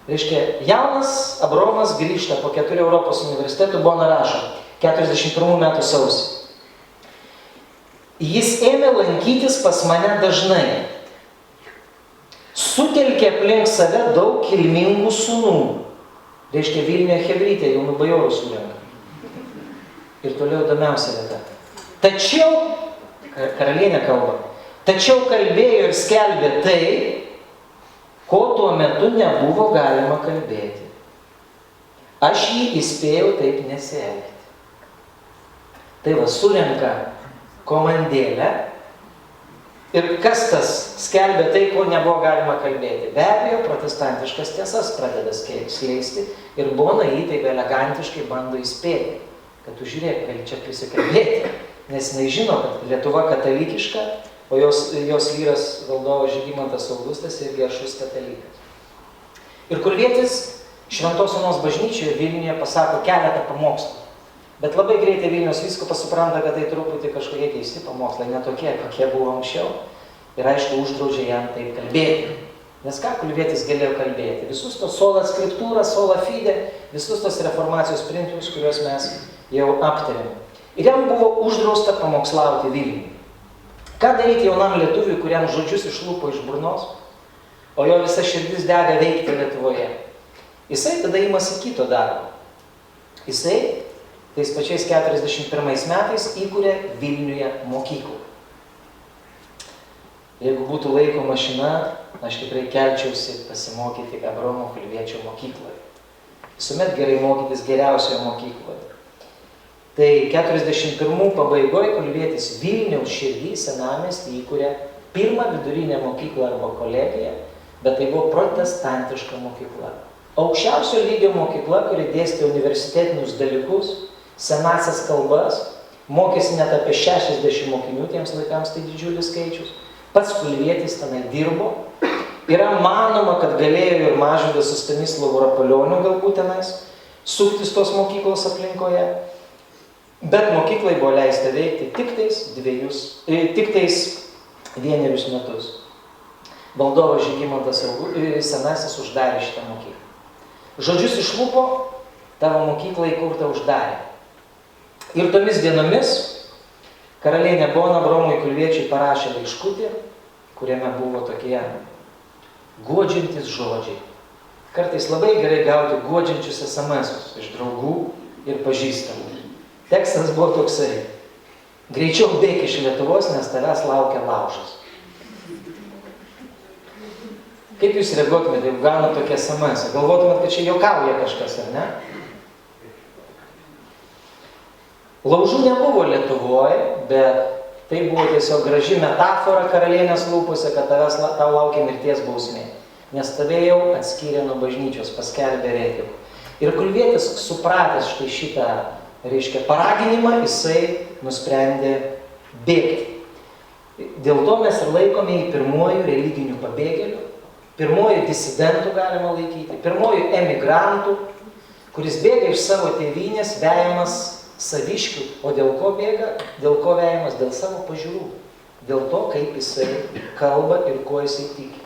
Reiškia, jaunas Abraomas grįžta po 4 Europos universitetų, Bona rašo, 41 metų sausį. Jis ėmė lankytis pas mane dažnai. Sutelkė aplink save daug kilmingų sūnų. Reiškia, Vilniuje chebrytė, jaunų bajorų surenka. Ir toliau įdomiausia vieta. Tačiau, karalienė kalba, tačiau kalbėjo ir skelbė tai, ko tuo metu nebuvo galima kalbėti. Aš jį įspėjau taip nesielgti. Tai surenka komandėlę ir kas tas skelbė tai, ko nebuvo galima kalbėti. Be abejo, protestantiškas tiesas pradeda skleisti ir Bona jį taip elegantiškai bando įspėti. Kad tu žiūrėk, gali čia prisikalbėti, nes jinai žino, kad Lietuva katalikiška, o jos vyras valdovas Žygimantas Augustas irgi aršus katalikas. Ir Kulvietis Šventos Onos bažnyčioje Vilniuje pasako keletą pamokslų. Bet labai greitai Vilniaus vyskupas supranta, kad tai truputį kažkokie keisti pamokslai, ne tokie, kokie buvo anksčiau. Ir aišku, uždraudžia jam taip kalbėti. Nes ką Kulvietis galėjo kalbėti? Visus tos sola scriptura, sola fide, visus tos reformacijos principus, kuriuos mes jau aptarėme. Ir jam buvo uždrausta pamokslauti Vilniuje. Ką daryti jaunam lietuviui, kuriam žodžius išlūpo iš burnos, o jo visa širdis dega veikti Lietuvoje? Jisai tada imasi kito darbo. Jisai tais pačiais 41 metais įkūrė Vilniuje mokyklą. Jeigu būtų laiko mašina, aš tikrai kelčiausi pasimokyti Abraomo Kulviečio mokykloje. Visuomet gerai mokytis geriausioje mokykloje. Tai 41 pabaigoje Kulvietis Vilniaus širdį senamiestį įkūrė pirmą vidurinę mokyklą arba kolegiją, bet tai buvo protestantiška mokykla. Aukščiausio lygio mokykla, kuri dėstė universitetinius dalykus, senasias kalbas, mokėsi net apie 60 mokinių, tiems laikams tai didžiulis skaičius. Pats Kulvietis tenai dirbo. Yra manoma, kad galėjo ir Mažvydas su Stanislovu Rapolioniu galbūt tenais suktis tos mokyklos aplinkoje. Bet mokyklai buvo leista veikti tik tais 1 metus. Valdovas Žygimantas Senasis uždarė šitą mokyklą. Žodžius iš lūpo, tavo mokyklą įkurtą uždarė. Ir tomis dienomis karalienė Bona Abraomui Kulviečiui parašė laiškutį, kuriame buvo tokie guodžiantys žodžiai. Kartais labai gerai gauti guodžiančius SMS-us iš draugų ir pažįstamų. Tekstas buvo toksai: greičiau bėk iš Lietuvos, nes tavęs laukia laužas. Kaip jūs reaguotumėte, jeigu gauna tokie SMS? Galvotumėte, kad čia juokauja kažkas, ar ne? Laužų nebuvo Lietuvoje, bet tai buvo tiesiog graži metafora karalienės lūpose, kad tau laukia mirties bausmė. Nes tave jau atskyrė nuo bažnyčios, paskelbė eretiku. Ir Kulvietis, supratęs štai šitą, paraginimą, jisai nusprendė bėgti. Dėl to mes ir laikome jį pirmuoju religiniu pabėgėliu, pirmuoju disidentų galima laikyti, pirmuoju emigrantų, kuris bėga iš savo tėvynės, vejamas saviškių. O dėl ko bėga? Dėl ko vejamas? Dėl savo pažiūrų. Dėl to, kaip jisai kalba ir ko jisai tiki.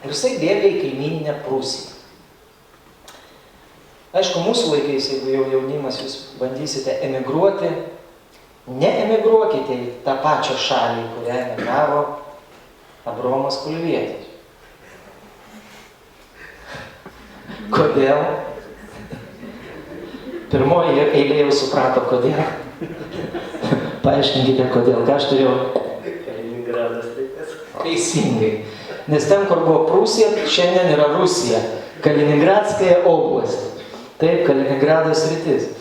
Ir jisai bėga į kaimyninę Prūsiją. Aišku, mūsų laikais, jeigu jau jaunimas jūs bandysite emigruoti, neemigruokite į tą pačią šalį, kurią emigravo Abraomas Kulvietis. Kodėl? Pirmoji eilė jau suprato, kodėl. Paaiškinkite, kodėl. Ką aš turėjau? Kaliningradas reikės. Teisingai. Nes ten, kur buvo Prūsija, šiandien yra Rusija. Kaliningradskaja oblast. Taip, Kaliningrado sritis.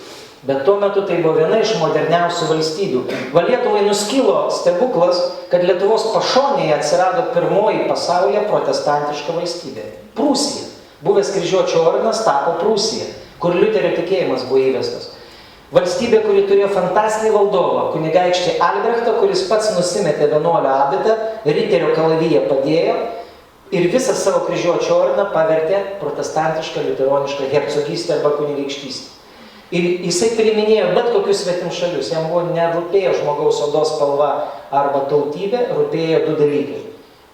Bet tuo metu tai buvo viena iš moderniausių valstybių. Va Lietuvai nuskilo stebuklas, kad Lietuvos pašonėje atsirado pirmoji pasaulyje protestantiška valstybė. Prūsija. Buvęs kryžiuočio ordinas tapo Prūsija, kur Liuterio tikėjimas buvo įvestas. Valstybė, kuri turėjo fantastinį valdovą, kunigaikštį Albrechtą, kuris pats nusimetė vienuolio abitą, riterio kalaviją padėjo ir visą savo kryžiuočio ordiną pavertė protestantišką, liuteronišką hercogystę arba kunigaikštystę. Ir jisai priiminėjo bet kokius svetimšalius, jam buvo nerūpėjo žmogaus odos spalva arba tautybė, rūpėjo du dalykai.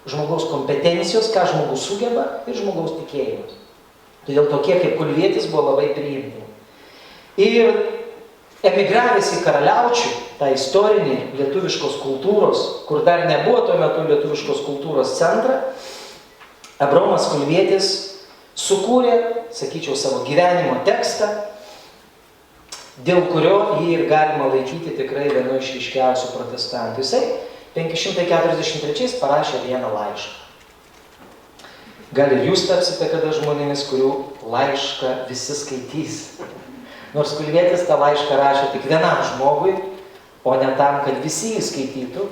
Žmogaus kompetencijos, ką žmogus sugeba, ir žmogaus tikėjimas. Todėl tokie kaip Kulvietis buvo labai priimtini. Ir emigravęs į Karaliaučių, tą istorinį lietuviškos kultūros, kur dar nebuvo tuo metu lietuviškos kultūros centrą, Abraomas Kulvietis sukūrė, sakyčiau, savo gyvenimo tekstą, dėl kurio jį ir galima laikyti tikrai vienu iš ryškiausių protestantų. Jisai 543 parašė vieną laišką. Gal ir jūs tapsite kada žmonėmis, kurių laišką visi skaitys. Nors Kulvietis tą laišką rašė tik vienam žmogui, o ne tam, kad visi jį skaitytų.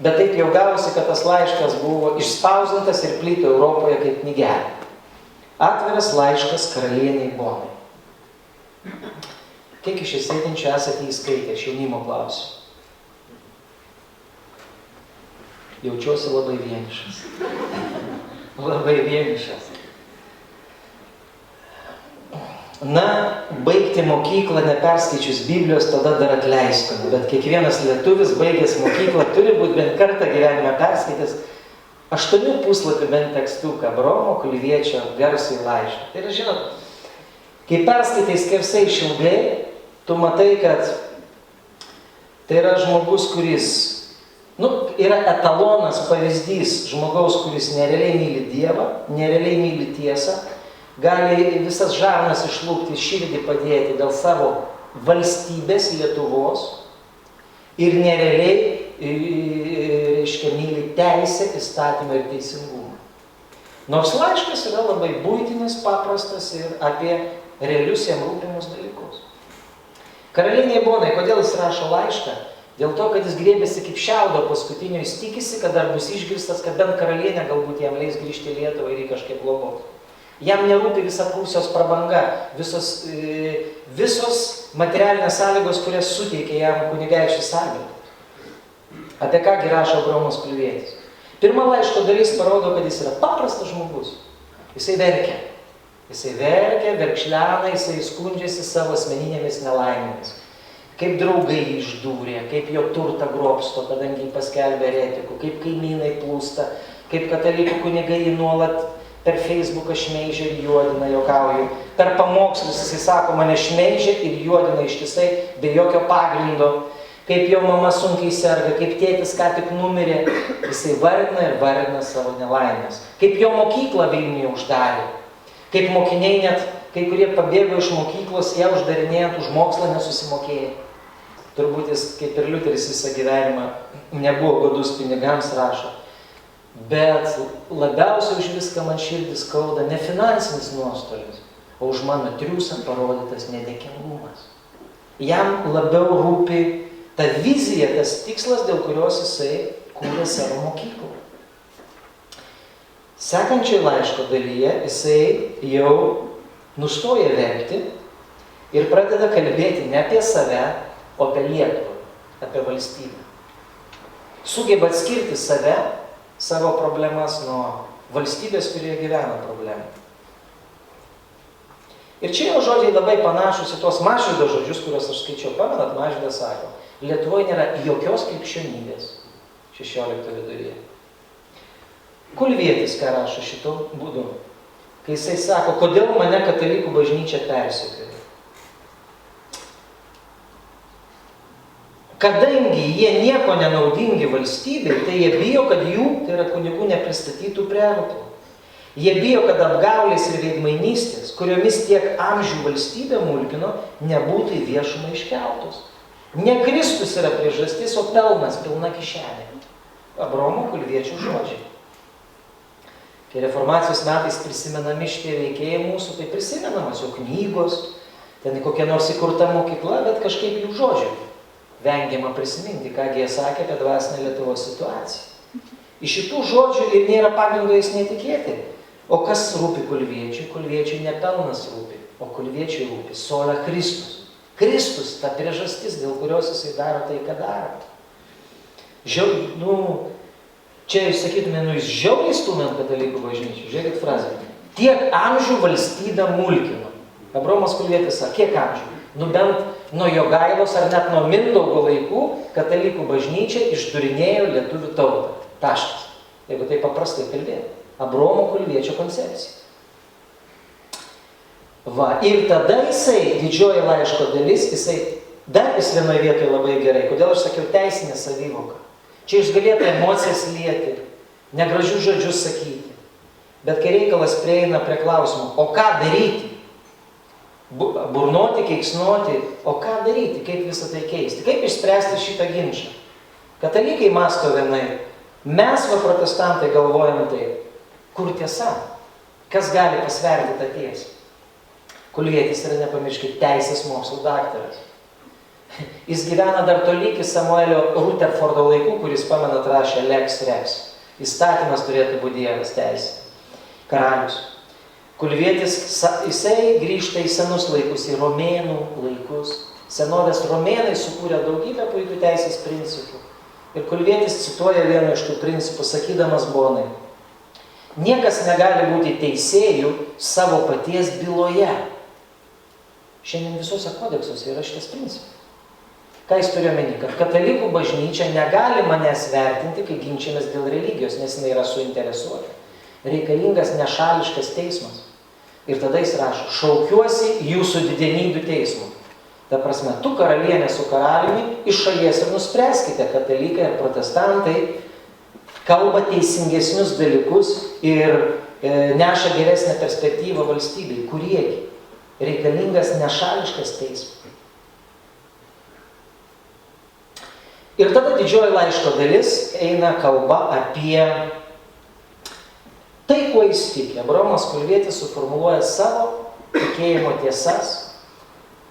Bet taip jau gavosi, kad tas laiškas buvo išspausdintas ir plito Europoje kaip knygelė. Atviras laiškas karalieniai Bonai. Kiek iš sėdinčių esate įskaitę, aš jaunimo klausiu. Jaučiuosi labai vienišas. Labai vienišas. Na, baigti mokyklą neperskaičius Biblijos, tada dar atleistume. Bet kiekvienas lietuvis baigęs mokyklą turi būti bent kartą gyvenime perskaitęs 8 puslapių bent tekstuką Abraomo Kulviečio garsųjį laišką. Ir žinot, kai perskaitai skersai išilgai, tu matai, kad tai yra žmogus, kuris yra etalonas, pavyzdys žmogaus, kuris nerealiai myli Dievą, nerealiai myli tiesą, gali visas žarnas išlūkti, širdį padėti dėl savo valstybės Lietuvos ir nerealiai reiškia, myli teisę, įstatymą ir teisingumą. Nors laiškas yra labai buitinis, paprastas ir apie realius jam rūpimus dalykus. Karalienei Bonai, kodėl jis rašo laišką? Dėl to, kad jis grėbėsi kaip šiaudo paskutinio, jis tikisi, kad dar bus išgirstas, kad bent karalienė galbūt jam leis grįžti į Lietuvą ir jį kažkaip globoti. Jam nerūpi visa Prūsijos prabanga, visos materialinės sąlygos, kurias suteikė jam kunigaikštis Algirdas. Apie kągi rašo Abraomas Kulvietis. Pirma laiško dalis parodo, kad jis yra paprastas žmogus. Jisai verkia. Jisai verkia, verkšlena, jisai skundžiasi savo asmeninėmis nelaimėmis. Kaip draugai jį išdūrė, kaip jo turtą grobsto, kadangi jį paskelbė eretiku, kaip kaimynai plūsta, kaip katalikų kunigai jį nuolat per Facebooką šmeižia ir juodina, juokauju. Per pamokslus jisai sako, mane šmeižia ir juodina ištisai, be jokio pagrindo. Kaip jo mama sunkiai serga, kaip tėtis ką tik numirė, jisai vardina ir vardina savo nelaimės. Kaip jo mokyklą Vilniuje uždarė. Kaip mokiniai net, kai kurie pabėgo iš mokyklos, jie uždarinėjant už mokslą nesusimokėjo. Turbūt jis, kaip ir Liuteris visą gyvenimą, nebuvo godus pinigams, rašo. Bet labiausiai už viską man širdis skauda ne finansinis nuostolis, o už mano triūsą parodytas nedėkingumas. Jam labiau rūpi ta vizija, tas tikslas, dėl kurios jisai kūrė savo mokyklą. Sekančiai laiško dalyje jisai jau nustoja verkti ir pradeda kalbėti ne apie save, o apie Lietuvą, apie valstybę. Sugeba atskirti save, savo problemas nuo valstybės, kurioje gyvena problemą. Ir čia jo žodžiai labai panašus į tos Mažvydo žodžius, kuriuos aš skaičiau. Pamenat, Mažvydas sako, Lietuvoje nėra jokios krikščionybės 16 viduryje. Kulvietis ką rašo šitu būdu, kai jisai sako, kodėl mane katalikų bažnyčia persekioja. Kadangi jie nieko nenaudingi valstybei, tai jie bijo, kad jų, tai yra kunigų, nepristatytų prie Arto. Jie bijo, kad apgaulės ir veidmainystės, kuriomis tiek amžių valstybė mulkino, nebūtų į viešumą iškeltos. Ne Kristus yra priežastis, o pelnas, pilna kišenė. Abraomo Kulviečio žodžiai. Kai reformacijos metais prisimenami šitie veikėjai mūsų, tai prisimenamas jų knygos, ten kokia nors įkurta mokykla, bet kažkaip jų žodžiai vengiama prisiminti, kągi jie sakė apie dvasinę Lietuvos situaciją. Iš šitų žodžių ir nėra pagrindo jais netikėti. O kas rūpi Kulviečiui? Kulviečiui ne pelnas rūpi, o Kulviečiui rūpi sola Kristus. Kristus, ta priežastis, dėl kurios jisai daro tai, ką daro. Čia jūs sakytume, jūs žiauriai stumėt katalikų bažnyčių. Žiūrėkit frazę. Tiek amžių valstybę mulkino. Abraomas Kulvietis sako, kiek amžių? Bent nuo Jogailos ar net nuo Mindaugo laikų katalikų bažnyčia išdurinėjo lietuvių tautą. Taškas. Jeigu tai paprastai kalbėti. Abraomo Kulviečio koncepcija. Ir tada jisai, didžioji laiško dalis, jisai dar vis vienoje vietoje labai gerai. Kodėl aš sakiau teisinė savivoka? Čia jūs galėtų emocijas lieti, negražių žodžius sakyti. Bet kai reikalas prieina prie klausimo, o ką daryti? Burnoti, keiksnoti, o ką daryti, kaip visą tai keisti? Kaip išspręsti šitą ginčą? Katalikai mąsto vienai, mes, protestantai, galvojame taip. Kur tiesa? Kas gali pasverti tą tiesą? Kulvietis yra, nepamirškit, teisės mokslų daktaras. Jis gyvena dar toli iki Samuelio Rutherfordo laikų, kuris, pamenat, rašė Lex Rex. Įstatymas turėtų būti Dievas teisė. Karalius. Kulvietis, jisai grįžta į senus laikus, į romėnų laikus. Senovės romėnai sukūrė daugybę puikių teisės principų. Ir Kulvietis cituoja vieną iš tų principų, sakydamas Bonai. Niekas negali būti teisėjų savo paties byloje. Šiandien visuose kodeksuose yra šitas principas. Ką jis turi omeny? Kad katalikų bažnyčia negali manęs vertinti, kai ginčiamės dėl religijos, nes jinai yra suinteresuota. Reikalingas nešališkas teismas. Ir tada jis rašo, šaukiuosi jūsų didenybių teismų. Ta prasme, tu karalienė su karaliumi iš šalies ir nuspręskite, katalikai ir protestantai kalba teisingesnius dalykus ir neša geresnę perspektyvą valstybei. Kuriegi? Reikalingas nešališkas teismas. Ir tada didžioji laiško dalis eina kalba apie tai, kuo jis tiki. Abraomas Kulvietis suformuluoja savo tikėjimo tiesas.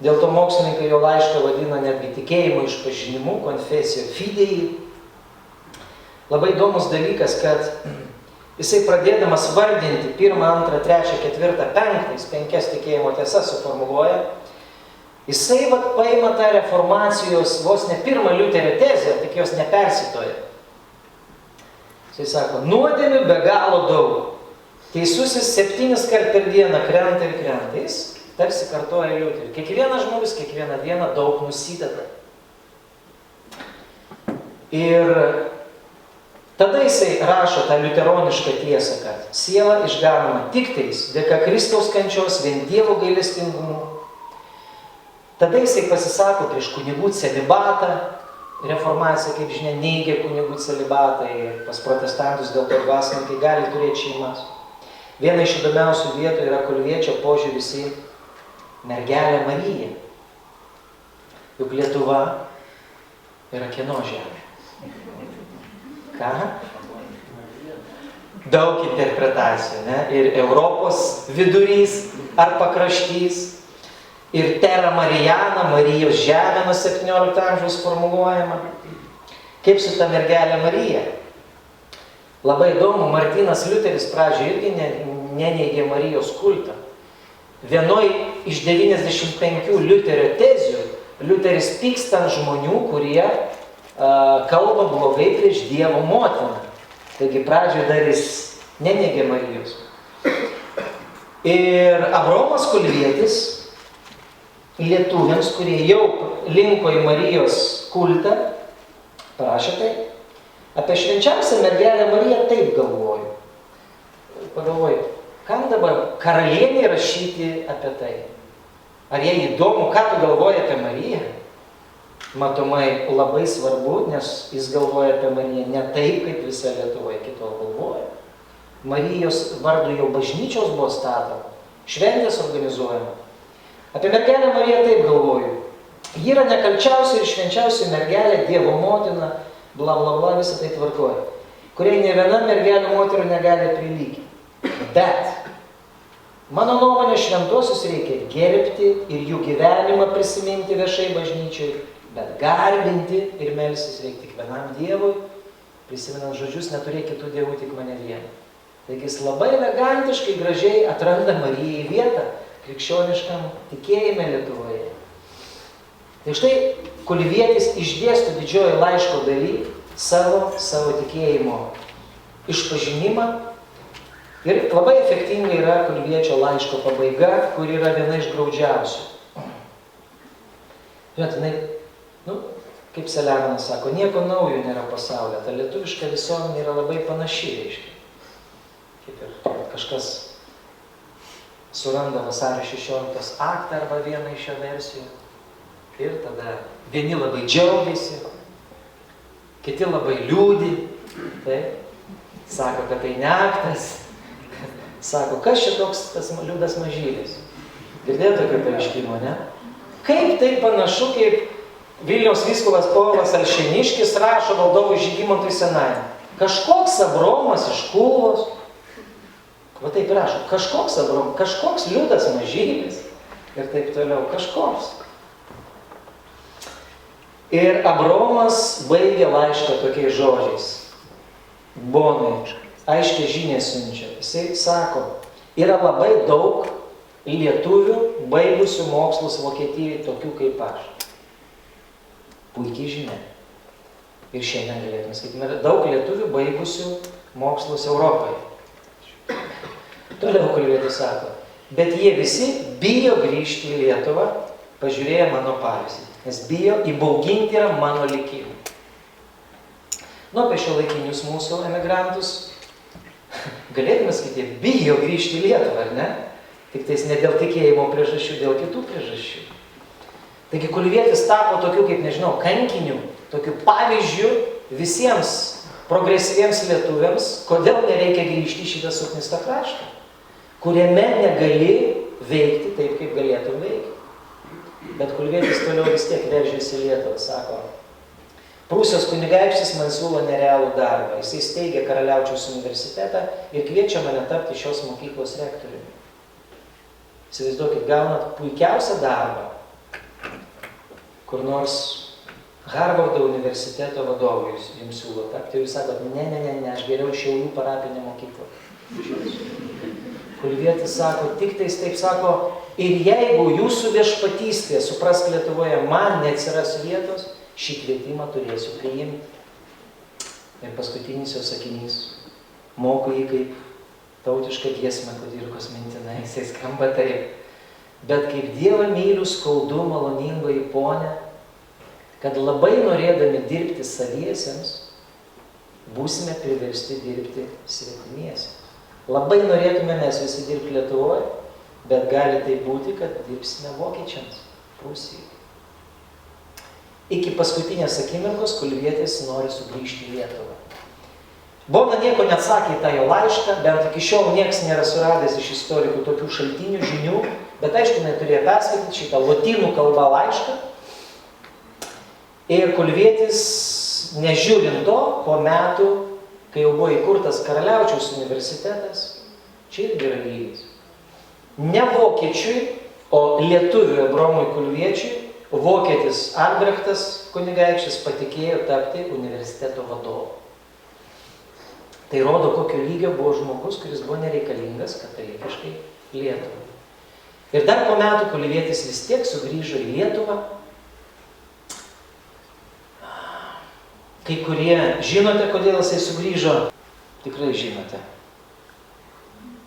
Dėl to mokslininkai jo laišką vadina netgi tikėjimo išpažinimu, confessio fidei. Labai įdomus dalykas, kad jisai pradėdamas vardinti 1, 2, 3, 4, 5, 5 tikėjimo tiesas suformuluoja, jisai paima tą reformacijos vos ne pirmą Liuterio tezę, tik jos nepersitoja. Jisai sako, nuodėmių be galo daug. Teisusis 7 kart per dieną krenta ir krenta. Jis tarsi kartoja Liuterį. Kiekvienas žmogus kiekvieną dieną daug nusideda. Ir tada jisai rašo tą liuteronišką tiesą, kad siela išganoma tik tais dėka Kristaus kančios, vien Dievo gailestingumu. Tada jisai pasisako prieš kunigų celibatą. Reformacija, kaip žinia, neigia kunigų celibatą ir pas protestantus dėl to dvasininkai gali turėti šeimas. Viena iš įdomiausių vietų yra Kulviečio požiūris į mergelę Mariją. Juk Lietuva yra kieno žemė? Ką? Daug interpretacijų, ne? Ir Europos vidurys ar pakraštys, ir Terra Marijana, Marijos žemė nuo 17 amžiaus formuluojama. Kaip su ta mergelė Marija? Labai įdomu, Martynas Liuteris pradžioje irgi neneigė Marijos kultą. Vienoj iš 95 Liuterio tezių Liuteris pyksta ant žmonių, kurie kalba blogai prieš Dievo motiną. Taigi pradžioje dar jis neneigė Marijos. Ir Abraomas Kulvietis lietuviams, kurie jau linko į Marijos kultą, parašė tai. Apie švenčiausią mergelę Mariją taip galvoju. Pagalvoju, kam dabar karalienė rašyti apie tai? Ar jai įdomu, ką tu galvoji apie Mariją? Matomai labai svarbu, nes jis galvoja apie Mariją ne taip, kaip visa Lietuva iki tol galvoja. Marijos vardu jau bažnyčios buvo statoma, šventės organizuojama. Apie mergelę Mariją taip galvoju. Ji yra nekalčiausia ir švenčiausia mergelė, Dievo motina, bla bla bla, visą tai tvarkoja, kuriai ne viena mergelė moterų negali prilygti. Bet, mano nuomonė, šventuosius reikia gerbti ir jų gyvenimą prisiminti viešai bažnyčiai, bet garbinti ir melstis reikia tik vienam Dievui, prisimenant žodžius, neturėk kitų dievų, tik mane vieną. Taigi jis labai elegantiškai, gražiai atranda Marijai vietą krikščioniškam tikėjime Lietuvoje. Tai štai Kulvietis išdėsto didžioji laiško daly savo tikėjimo išpažinimą ir labai efektingai yra Kulviečio laiško pabaiga, kur yra viena iš graudžiausių. Žinot, kaip Selemonas sako, nieko naujo nėra pasaulyje, ta lietuviška visuomenė yra labai panaši, reiškia. Kaip ir kažkas suranda vasario 16 aktą arba vieną iš šio versijų. Ir tada vieni labai džiaugiasi, kiti labai liūdi, taip, sako, kad tai ne aktas, sako, kas čia toks tas liūdas mažylis. Girdėjote tokio pareiškimo, ne? Kaip tai panašu, kaip Vilniaus vyskupas Povilas Alšėniškis rašo valdovui Žygimantui Senajam. Kažkoks Abromas iš Kulvos, va taip rašo, kažkoks Abromas, kažkoks liūdas mažylis ir taip toliau, kažkoks. Ir Abraomas baigė laišką tokiais žodžiais. Bonai, aiškiai žinią siunčia. Jisai sako, yra labai daug lietuvių baigusių mokslus Vokietijoje, tokių kaip aš. Puikiai žinia. Ir šiandien galėtume sakyti, daug lietuvių baigusių mokslus Europoje. Toliau Kulvietis sako, bet jie visi bijo grįžti į Lietuvą, pažiūrėję mano pavyzdį. Nes bijo įbauginti yra mano likimą. Apie šiuolaikinius mūsų emigrantus galėtume sakyti, bijo grįžti į Lietuvą, ar ne? Tik tais ne dėl tikėjimo priežasčių, dėl kitų priežasčių. Taigi Kulvietis tapo tokiu, kaip nežinau, kankiniu, tokiu pavyzdžiu visiems progresyviems lietuviams, kodėl nereikia grįžti į šitą suknistą kraštą, kuriame negali veikti taip, kaip galėtum veikti. Bet Kulvietis toliau vis tiek veržiasi į Lietuvą, sako, Prūsijos kunigaikštis man siūlo nerealų darbą. Jisai steigia Karaliaučiaus universitetą ir kviečia mane tapti šios mokyklos rektoriumi. Įsivaizduokit, gaunat puikiausią darbą, kur nors Harvardo universiteto vadovui jums siūlo tapti. Ir jūs sakot, ne, aš geriau Šiaulių parapinę mokyklą. Kulvietis sako, tik tais taip sako, ir jeigu jūsų viešpatystėje, suprask Lietuvoje, man neatsiras vietos, šį kvietimą turėsiu priimti. Ir paskutinis jo sakinys. Moku jį kaip tautišką giesmę Kudirkos mintinai. Jisai skamba taip. Bet kaip Dievą myliu skaudu maloningoji ponė, kad labai norėdami dirbti saviesiems, būsime priversti dirbti svetimiesiems. Labai norėtume mes visi dirbti Lietuvoje, bet gali tai būti, kad dirbsime vokiečiams, Prūsijai. Iki paskutinės akimirkos Kulvietis nori sugrįžti į Lietuvą. Bona nieko neatsakė į tą jo laišką, bent iki šiol niekas nėra suradęs iš istorikų tokių šaltinių, žinių, bet aišku, jinai turėjo perskaityti šitą lotynų kalbą laišką. Ir Kulvietis, nežiūrint to, po metų, kai jau buvo įkurtas Karaliaučiaus universitetas, čia irgi yra lygis. Ne vokiečiui, o lietuviui Abromui Kulviečiui, vokietis Albrechtas kunigaikštis patikėjo tapti universiteto vadovu. Tai rodo, kokio lygio buvo žmogus, kuris buvo nereikalingas katalikiškai Lietuvai. Ir dar po metų Kulvietis vis tiek sugrįžo į Lietuvą. Kai kurie žinote, kodėl jisai sugrįžo? Tikrai žinote.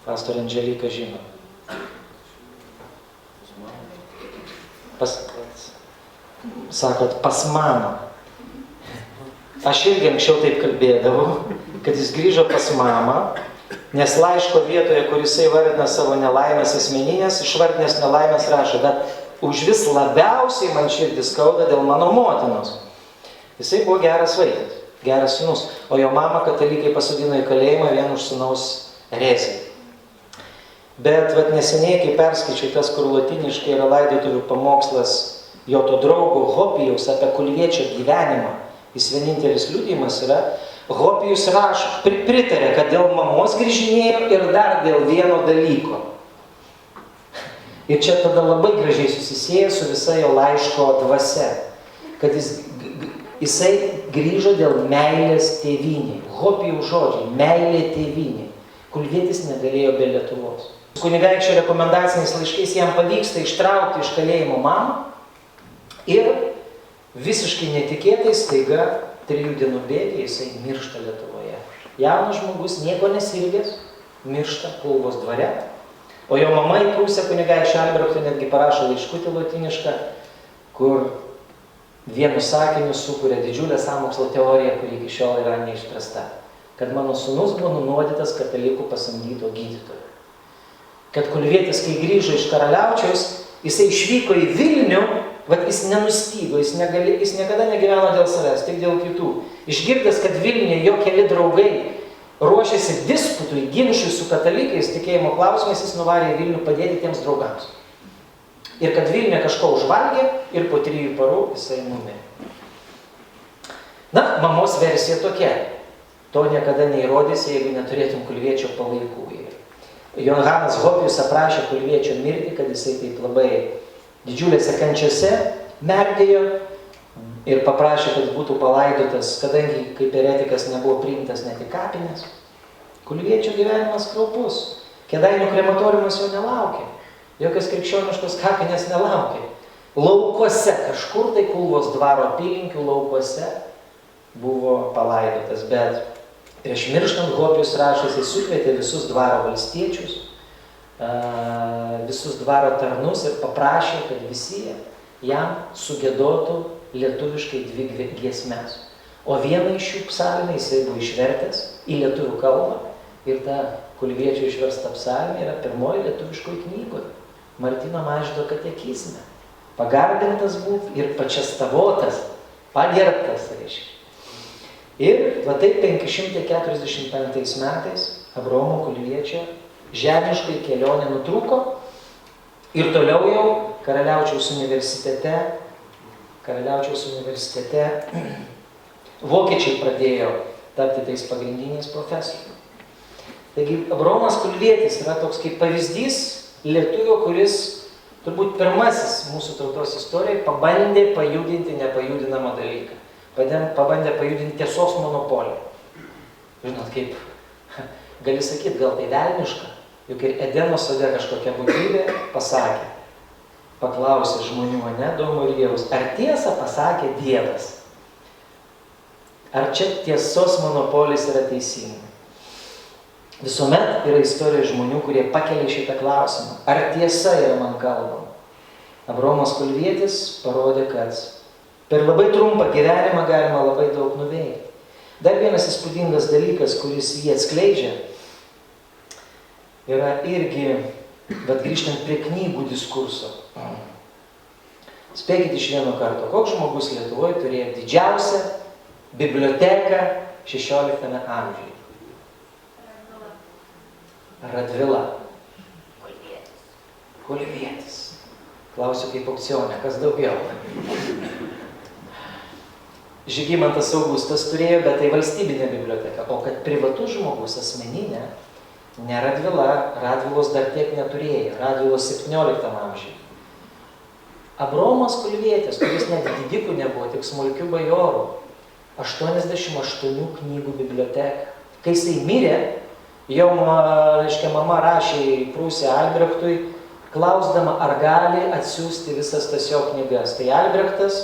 Pastorė Andželika žino. Sakot, pas mamą. Aš irgi anksčiau taip kalbėdavau, kad jis grįžo pas mamą, nes laiško vietoje, kur jisai vardina savo nelaimės asmeninės, išvardinės nelaimės rašo, bet už vis labiausiai man širdis skauda dėl mano motinos. Jisai buvo geras vaikas, geras sūnus, o jo mamą katalikai pasodino į kalėjimą vien už sūnaus ereziją. Bet neseniai, kai perskaičiau tas, kur lotiniškai yra laidotuvių pamokslas jo to draugo Hopijaus apie Kulviečio gyvenimą, jis vienintelis liudijimas yra, Hopijus rašo, pritarė, kad dėl mamos grįžinėjo ir dar dėl vieno dalyko. Ir čia tada labai gražiai susisieja su visa jo laiško dvasia, kad jisai grįžo dėl meilės tėvynei. Hopijaus žodžiai, meilė tėvynei. Kulvietis negalėjo be Lietuvos. Kunigaikščio rekomendaciniais laiškais jam pavyksta ištraukti iš kalėjimo mamą ir visiškai netikėtai staiga 3 dienų bėgyje jisai miršta Lietuvoje. Jaunas žmogus, nieko nesirgęs, miršta Kulvos dvare, o jo mama į Prūsiją kunigaikščio Albrechto netgi parašo laiškutį lotinišką, kur vienu sakiniu sukuria didžiulę sąmokslo teoriją, kuri iki šiol yra neišspręsta. Kad mano sūnus buvo nunuodytas katalikų pasamdyto gydytojo. Kad Kulvietis, kai grįžo iš Karaliaučiaus, jisai išvyko į Vilnių, jis nenustygo, jis niekada negyveno dėl savęs, tik dėl kitų. Išgirdęs, kad Vilniuje jo keli draugai ruošėsi disputui, ginčui su katalikais tikėjimo klausimais, jis nuvarė į Vilnių padėti tiems draugams. Ir kad Vilniuje kažko užvalgė ir po 3 parų jisai numirė. Na, mamos versija tokia. To niekada neįrodysi, jeigu neturėtum Kulviečio palaikų. Johanas Hopijus aprašė Kulviečio mirtį, kad jisai taip labai didžiulėse kančiose merdėjo ir paprašė, kad būtų palaidotas, kadangi kaip eretikas nebuvo priimtas net į kapines. Kulviečio gyvenimas kraupus. Kėdainių krematoriumas jo nelaukė. Jokios krikščioniškos kapinės nelaukė. Laukuose, kažkur tai Kulvos dvaro apylinkių laukuose buvo palaidotas, bet prieš mirštant Hopijus rašo, jisai sukvietė visus dvaro valstiečius, visus dvaro tarnus ir paprašė, kad visi jam sugiedotų lietuviškai 2 giesmes. O vieną iš šių psalmę jisai buvo išvertęs į lietuvių kalbą ir ta Kulviečio išversta psalmė yra pirmoji lietuviškoje knygoje, Martyno Mažvydo katekizme. Pagarbintas buvo ir pačiastavotas, pagerbtas, reiškia. Ir taip 545 metais Abromo Kulviečio žemiškai kelionė nutrūko ir toliau jau Karaliaučiaus universitete vokiečiai pradėjo tapti tais pagrindiniais profesoriais. Taigi Abraomas Kulvietis yra toks kaip pavyzdys lietuvio, kuris turbūt pirmasis mūsų tautos istorijai pabandė pajudinti nepajudinamą dalyką. Pabandė pajudinti tiesos monopoliją. Žinot, kaip gali sakyti, gal tai velniška, juk ir Edeno sode kažkokia būtybė pasakė, paklausė žmonių, ne, Domo ir Ievos, ar tiesą pasakė Dievas? Ar čia tiesos monopolis yra teisinga? Visuomet yra istorija žmonių, kurie pakelia šitą klausimą. Ar tiesa yra man kalbama? Abraomas Kulvietis parodė, kad per labai trumpą gyvenimą galima labai daug nuveikti. Dar vienas įspūdingas dalykas, kuris jį atskleidžia, yra irgi, bet grįžtant prie knygų diskurso. Spėkit iš vieno karto, koks žmogus Lietuvoje turėjo didžiausią biblioteką 16 amžiuje? Radvila. Kulvietis. Klausiu kaip aukcione, kas daugiau? Žygimantas Augustas turėjo, bet tai valstybinė biblioteka. O kad privatus žmogus asmeninė, ne Radvila, Radvilos dar tiek neturėjo. Radvilos 17 amžiuje. Abraomas Kulvietis, kuris net didikų nebuvo, tik smulkių bajorų, 88 knygų biblioteka. Kai jisai mirė, jau, reiškia, mama rašė į Prūsiją Albrechtui, klausdama, ar gali atsiųsti visas tas jo knygas. Tai Albrechtas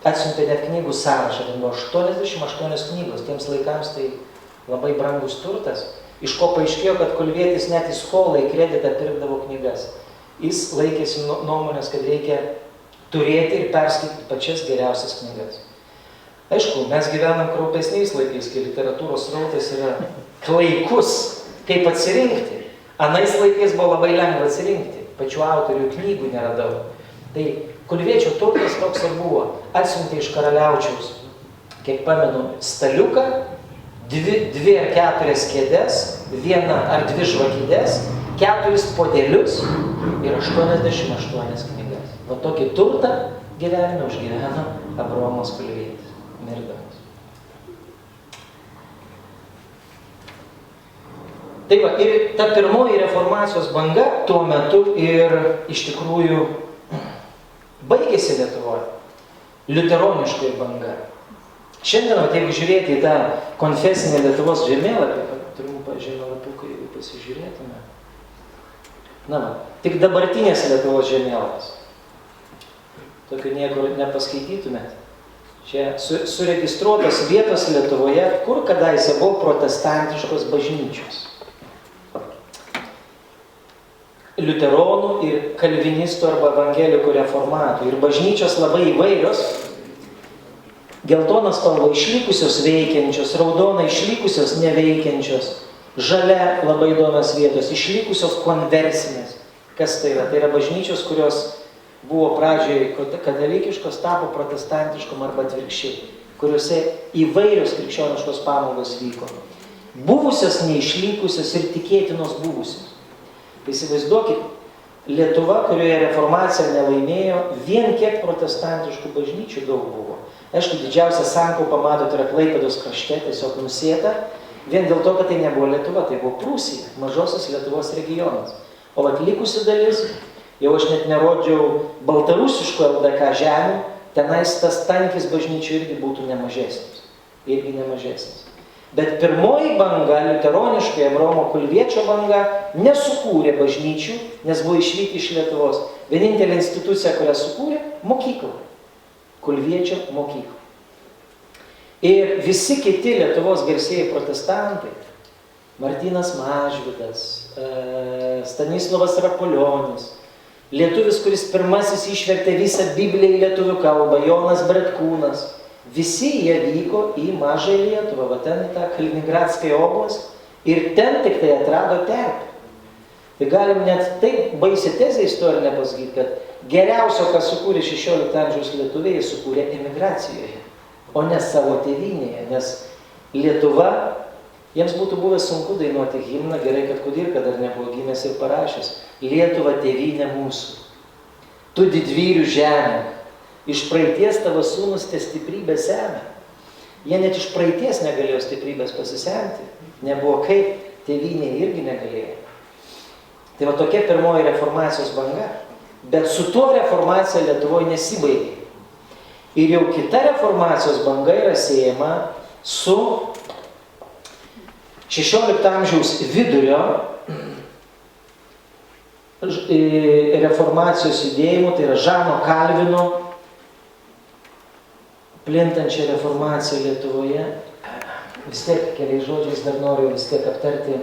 atsiuntė net knygų sąrašą, ten buvo 88 knygos, tiems laikams tai labai brangus turtas, iš ko paaiškėjo, kad Kulvietis net į skolą, į kreditą pirkdavo knygas. Jis laikėsi nuomonės, kad reikia turėti ir perskaityti pačias geriausias knygas. Aišku, mes gyvenam kraupesniais laikais, kai literatūros srautas yra klaikus, kaip atsirinkti. Anais laikais buvo labai lengva atsirinkti, pačių autorių knygų neradau. Tai Kulviečio turtas toks ir buvo. Atsiuntė iš karaliaučiaus, kiek pamenu, staliuką, 2 ar 4 kėdes, 1 ar 2 žvakidės, 4 podelius ir 88 knygas. Va tokį turtą gyvenime užgyveno Abraomas Kulvietis, mirdamas. Tai va, ir ta pirmoji reformacijos banga tuo metu ir iš tikrųjų baigėsi Lietuvoje. Liuteroniškoji banga. Šiandien, jeigu žiūrėti į tą konfesinę Lietuvos žemėlapį, trumpą žemėlapuką, jeigu pasižiūrėtume. Na va, tik dabartinės Lietuvos žemėlapis. Tokiu niekur nepaskaitytumėt. Čia suregistruotos vietos Lietuvoje, kur kadaise buvo protestantiškos bažnyčios. Liuteronų ir kalvinistų arba evangelikų reformatų. Ir bažnyčios labai įvairios. Geltonas spalva išlikusios veikiančios, raudona išlikusios neveikiančios, žalia labai įdomios vietos, išlikusios konversinės. Kas tai yra? Tai yra bažnyčios, kurios buvo pradžioje katalikiškos, tapo protestantiškom arba atvirkščiai, kuriuose įvairios krikščioniškos pamaldos vyko. Buvusios neišlikusios ir tikėtinos buvusios. Tai įsivaizduokit, Lietuva, kurioje reformacija nelaimėjo, vien kiek protestantiškų bažnyčių daug buvo. Aišku, didžiausia sankaupa, matot, yra Klaipėdos krašte, tiesiog nusėta, vien dėl to, kad tai nebuvo Lietuva, tai buvo Prūsija, mažosios Lietuvos regionas. O atlikusi dalis, jau aš net nerodžiau baltarusiškų LDK žemių, tenais tas tankis bažnyčių irgi būtų nemažesnis. Irgi nemažesnis. Bet pirmoji banga, liuteroniškai, Abraomo Kulviečio banga, nesukūrė bažnyčių, nes buvo išvykti iš Lietuvos. Vienintelė institucija, kurią sukūrė, mokykla. Kulviečio mokykla. Ir visi kiti Lietuvos garsieji protestantai, Martynas Mažvydas, Stanislovas Rapolionis, lietuvis, kuris pirmasis išvertė visą Bibliją į lietuvių kalbą, Jonas Bretkūnas, visi jie vyko į Mažąją Lietuvą, va ten į tą Kaliningradską oblastį ir ten tik tai atrado terpę. Tai galim net taip baisią tezę istorinę pasakyti, kad geriausio, ką sukūrė 16 amžiaus lietuviai, jie sukūrė emigracijoje, o ne savo tėvynėje, nes Lietuva, jiems būtų buvę sunku dainuoti himną, gerai, kad Kudirka dar nebuvo gimęs ir parašęs, Lietuva tėvynė mūsų, tu didvyrių žemė, iš praeities tavo sūnus te stiprybę semia. Jie net iš praeities negalėjo stiprybės pasisemti. Nebuvo kaip, tėvynė irgi negalėjo. Tai va tokia pirmoji reformacijos banga. Bet su tuo reformacija Lietuvoje nesibaigė. Ir jau kita reformacijos banga yra siejama su 16 amžiaus vidurio reformacijos judėjimu, tai yra Žano Kalvino plintančią reformaciją Lietuvoje. Vis tiek keliais žodžiais dar noriu vis tiek aptarti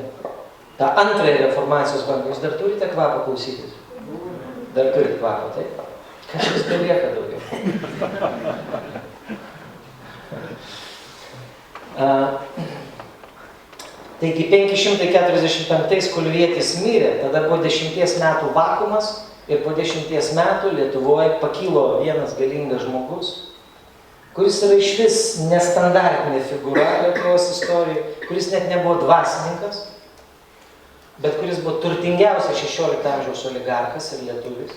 tą antrąją reformacijos bangą. Jūs dar turite kvapą klausytis? Dar turite kvapą, taip? Kažkas belieka daugiau. Taigi 545 Kulvietis mirė, tada po 10 metų vakuumas ir po 10 metų Lietuvoje pakilo vienas galingas žmogus, kuris yra išvis nestandartinė figūra Lietuvos istorijoje, kuris net nebuvo dvasininkas, bet kuris buvo turtingiausias 16 amžiaus oligarkas ir lietuvis.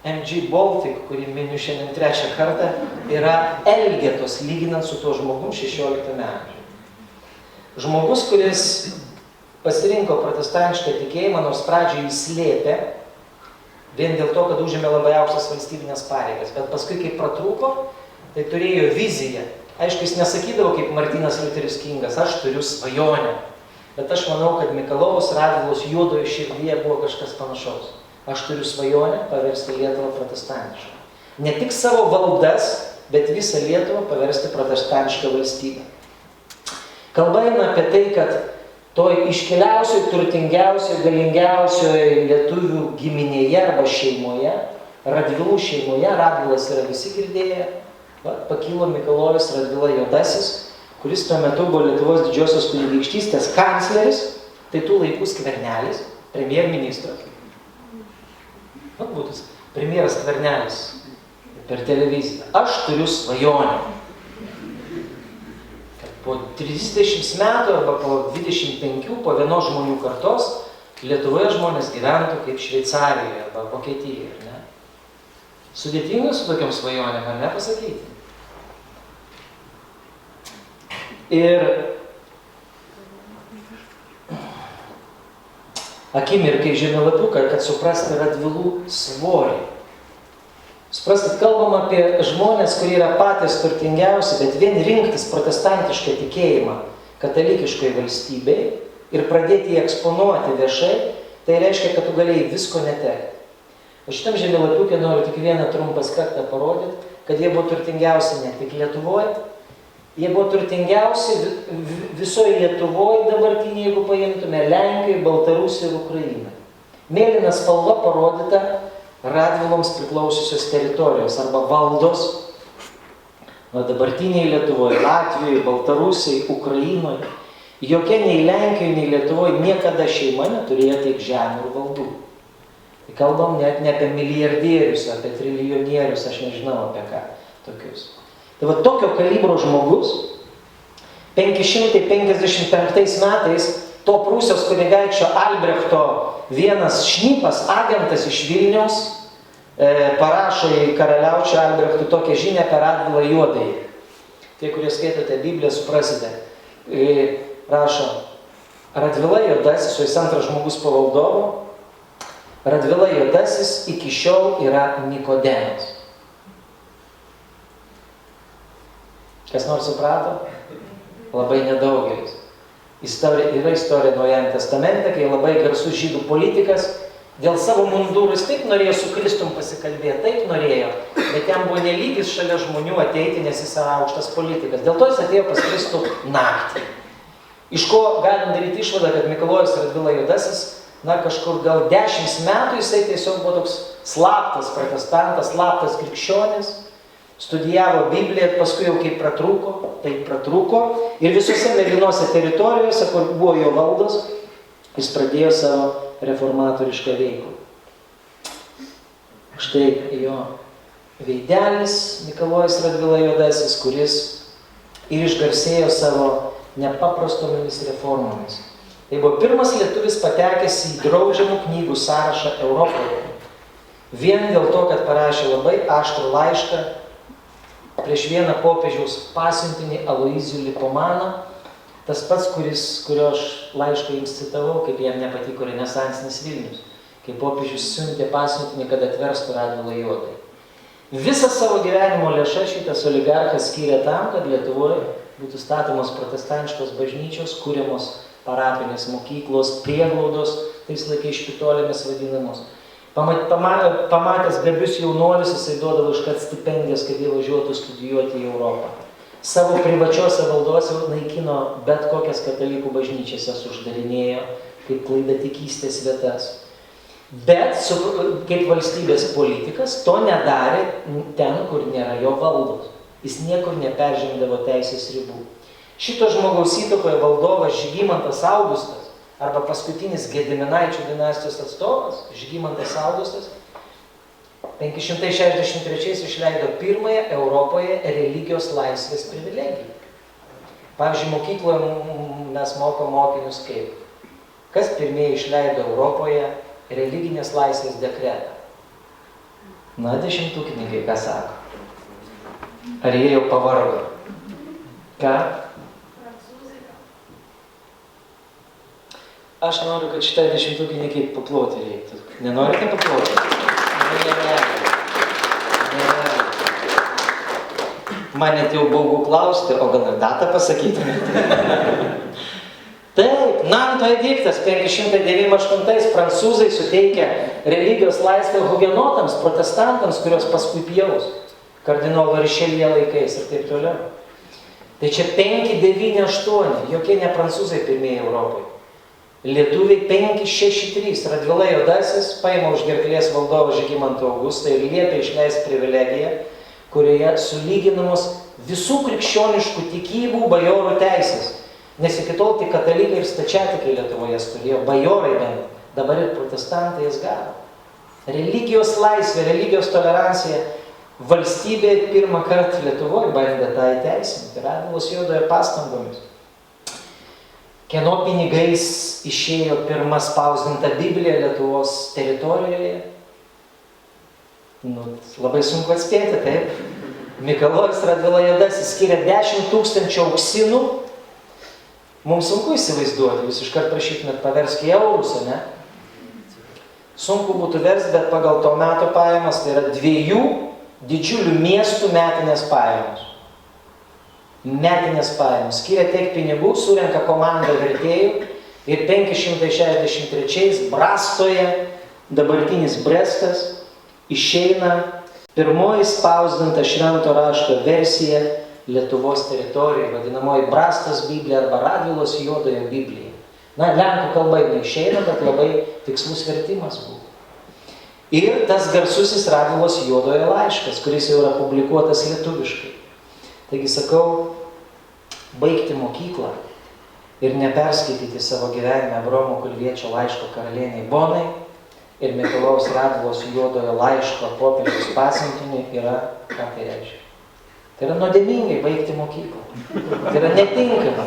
MG Baltic, kurį miniu šiandien 3 kartą, yra elgetos lyginant su tuo žmogum 16 amžiuje. Žmogus, kuris pasirinko protestantišką tikėjimą, nors pradžioje jis slėpė, vien dėl to, kad užėmė labai aukštas valstybinės pareigas, bet paskui, kai pratrūko, tai turėjo viziją. Aišku, jis nesakydavo kaip Martynas Liuteris Kingas, aš turiu svajonę. Bet aš manau, kad Mikalojaus Radvilos juodoje širdyje buvo kažkas panašaus. Aš turiu svajonę paversti Lietuvą protestantišką. Ne tik savo valdas, bet visą Lietuvą paversti protestantišką valstybę. Kalba eina apie tai, kad toj iškiliausioj, turtingiausioj, galingiausioj lietuvių giminėje arba šeimoje, Radvilų šeimoje, Radvilas yra visi girdėję, pakilo Mikalojus Radvila Juodasis, kuris tuo metu buvo Lietuvos didžiosios kunigaikštystės kancleris, tai tų laikų Skvernelis, premjerministras. Būtų premjeras Skvernelis per televiziją. Aš turiu svajonę, kad po 30 metų arba po 25 po vienos žmonių kartos Lietuvoje žmonės gyventų kaip Šveicarijoje arba Vokietijoje. Ne? Sudėtinga su tokiam svajonėm, ar ne pasakyti? Ir akimirkai žemėlapiuką, kad suprasti Radvilų svorį. Suprastat, kalbam apie žmonės, kurie yra patys turtingiausi, bet vien rinktis protestantišką tikėjimą katalikiškoje valstybėje ir pradėti jį eksponuoti viešai, tai reiškia, kad tu galėjai visko netekti. O šitam žemėlapiuke noriu tik vieną trumpą aspektą parodyti, kad jie buvo turtingiausi ne tik Lietuvoje, jie buvo turtingiausi visoje Lietuvoje dabartinėje, jeigu paimtume Lenkijoje, Baltarusijoje ir Ukrainoje. Mėlyna spalva parodyta Radviloms priklausiusios teritorijos arba valdos, dabartinėje Lietuvoje, Latvijoje, Baltarusijoje, Ukrainoje. Jokia nei Lenkijoje, nei Lietuvoje niekada šeima neturėjo tiek žemių ir valdų. Tai kalbam net ne apie milijardierius, apie trilijonierius, aš nežinau apie ką tokius. Tai va tokio kalibro žmogus 555 metais to Prūsijos kunigaikščio Albrechto vienas šnipas, agentas iš Vilniaus, parašo į karaliaučių Albrechtų tokią žinią apie Radvilą Juodąjį. Tie, kurie skaitote Bibliją, suprasite. Rašo, Radvila Juodasis, o jis antras žmogus po valdovo, Radvila Juodasis iki šiol yra Nikodemas. Kas nors suprato? Labai nedaugelis. Yra istorija Naujajame testamente, kai labai garsus žydų politikas dėl savo mundurų jis taip norėjo su Kristum pasikalbėti, taip norėjo, bet jam buvo nelygis šalia žmonių ateiti, nes jis yra aukštas politikas. Dėl to jis atėjo pas Kristų naktį. Iš ko galim daryti išvadą, kad Mikalojus Radvila Juodasis, kažkur gal 10 metų jisai tiesiog buvo toks slaptas protestantas, slaptas krikščionis, studijavo Bibliją, paskui jau kaip pratrūko ir visose mėlynose teritorijose, kur buvo jo valdos, jis pradėjo savo reformatorišką veiklą. Štai jo veidelis Mikalojus Radvila Juodasis, kuris ir išgarsėjo savo nepaprastomis reformomis. Tai buvo pirmas lietuvis patekęs į draudžiamų knygų sąrašą Europoje. Vien dėl to, kad parašė labai aštrų laišką prieš vieną popiežiaus pasiuntinį Aloizijų Lipomaną, tas pats, kurio aš laišką jums citavau, kaip jam nepatiko renesansinis Vilnius, kai popiežius siuntė pasiuntinį, kad atverstų Radvilą Juodąjį. Visą savo gyvenimo lėšą šitas oligarchas skyrė tam, kad Lietuvoje būtų statomos protestantiškos bažnyčios, kūriamos parapinės mokyklos, prieglaudos, tais laikais špitolėmis vadinamos. Pamatęs gabius jaunuolius, jisai duodavo iškart stipendijas, kad jie važiuotų studijuoti į Europą. Savo privačiose valdose naikino bet kokias katalikų bažnyčias, jas uždarinėjo kaip klaidatikystės vietas. Bet kaip valstybės politikas to nedarė ten, kur nėra jo valdos. Jis niekur neperžengdavo teisės ribų. Šito žmogaus įtakoje valdovas Žygimantas Augustas, arba paskutinis Gediminaičių dinastijos atstovas, Žygimantas Augustas, 563 išleido pirmąją Europoje religijos laisvės privilegiją. Pavyzdžiui, mokykloje mes mokom mokinius kaip. Kas pirmieji išleido Europoje religinės laisvės dekretą? Na, dešimtukininkai, ką sako? Ar jie jau pavargo? Ką? Aš noriu, kad šitą dešimtukininkai paploti reiktų. Nenorite paploti? Ne. Man net jau baugu klausti, o gal ir datą pasakytumėte? Taip, Nanto ediktas 598 prancūzai suteikia religijos laisvę hugenotams, protestantams, kurios paskui pjaus, kardinolo Rišeljė laikais ir taip toliau. Tai čia 598, jokie ne prancūzai pirmieji Europoje. Lietuviai 563, Radvila Juodasis paima už gerklės valdovą Žygimantą Augustą ir liepia išleisti privilegiją, kurioje sulyginamos visų krikščioniškų tikybų bajorų teisės. Nes iki tol tik katalikai ir stačiatikai Lietuvoje turėjo, bajorai bent, dabar ir protestantai jas gavo. Religijos laisvė, religijos tolerancija valstybė pirmą kartą Lietuvoje bandė tą įteisinti, Radvilos Juodojo pastangomis. Kieno pinigais išėjo pirma spausdinta Biblija Lietuvos teritorijoje? Labai sunku atspėti, taip. Mikalojus Radvila Juodasis skiria 10 000 auksinų. Mums sunku įsivaizduoti, jūs iškart prašytumėt paversti į eurus, ne? Sunku būtų versti, bet pagal to meto pajamas tai yra 2 didžiulių miestų metinės pajamos. Metinės pajamos. Skiria tiek pinigų, surenka komandą vertėjų ir 563 Brastoje, dabartinis Brestas, išeina pirmoji spausdinta švento rašto versija Lietuvos teritorijoje, vadinamoji Brastos Biblija arba Radvilos Juodojo Biblija. Na, lenkų kalba neišeina, bet labai tikslus vertimas buvo. Ir tas garsusis Radvilos Juodojo laiškas, kuris jau yra publikuotas lietuviškai. Taigi sakau, baigti mokyklą ir neperskaityti savo gyvenime Abromo Kulviečio laiško karalieniai Bonai ir Mikalojaus Radvilos Juodojo laiško popiežiaus pasiuntiniui yra, ką tai reiškia? Tai yra nuodėmingai baigti mokyklą. Tai yra netinkama.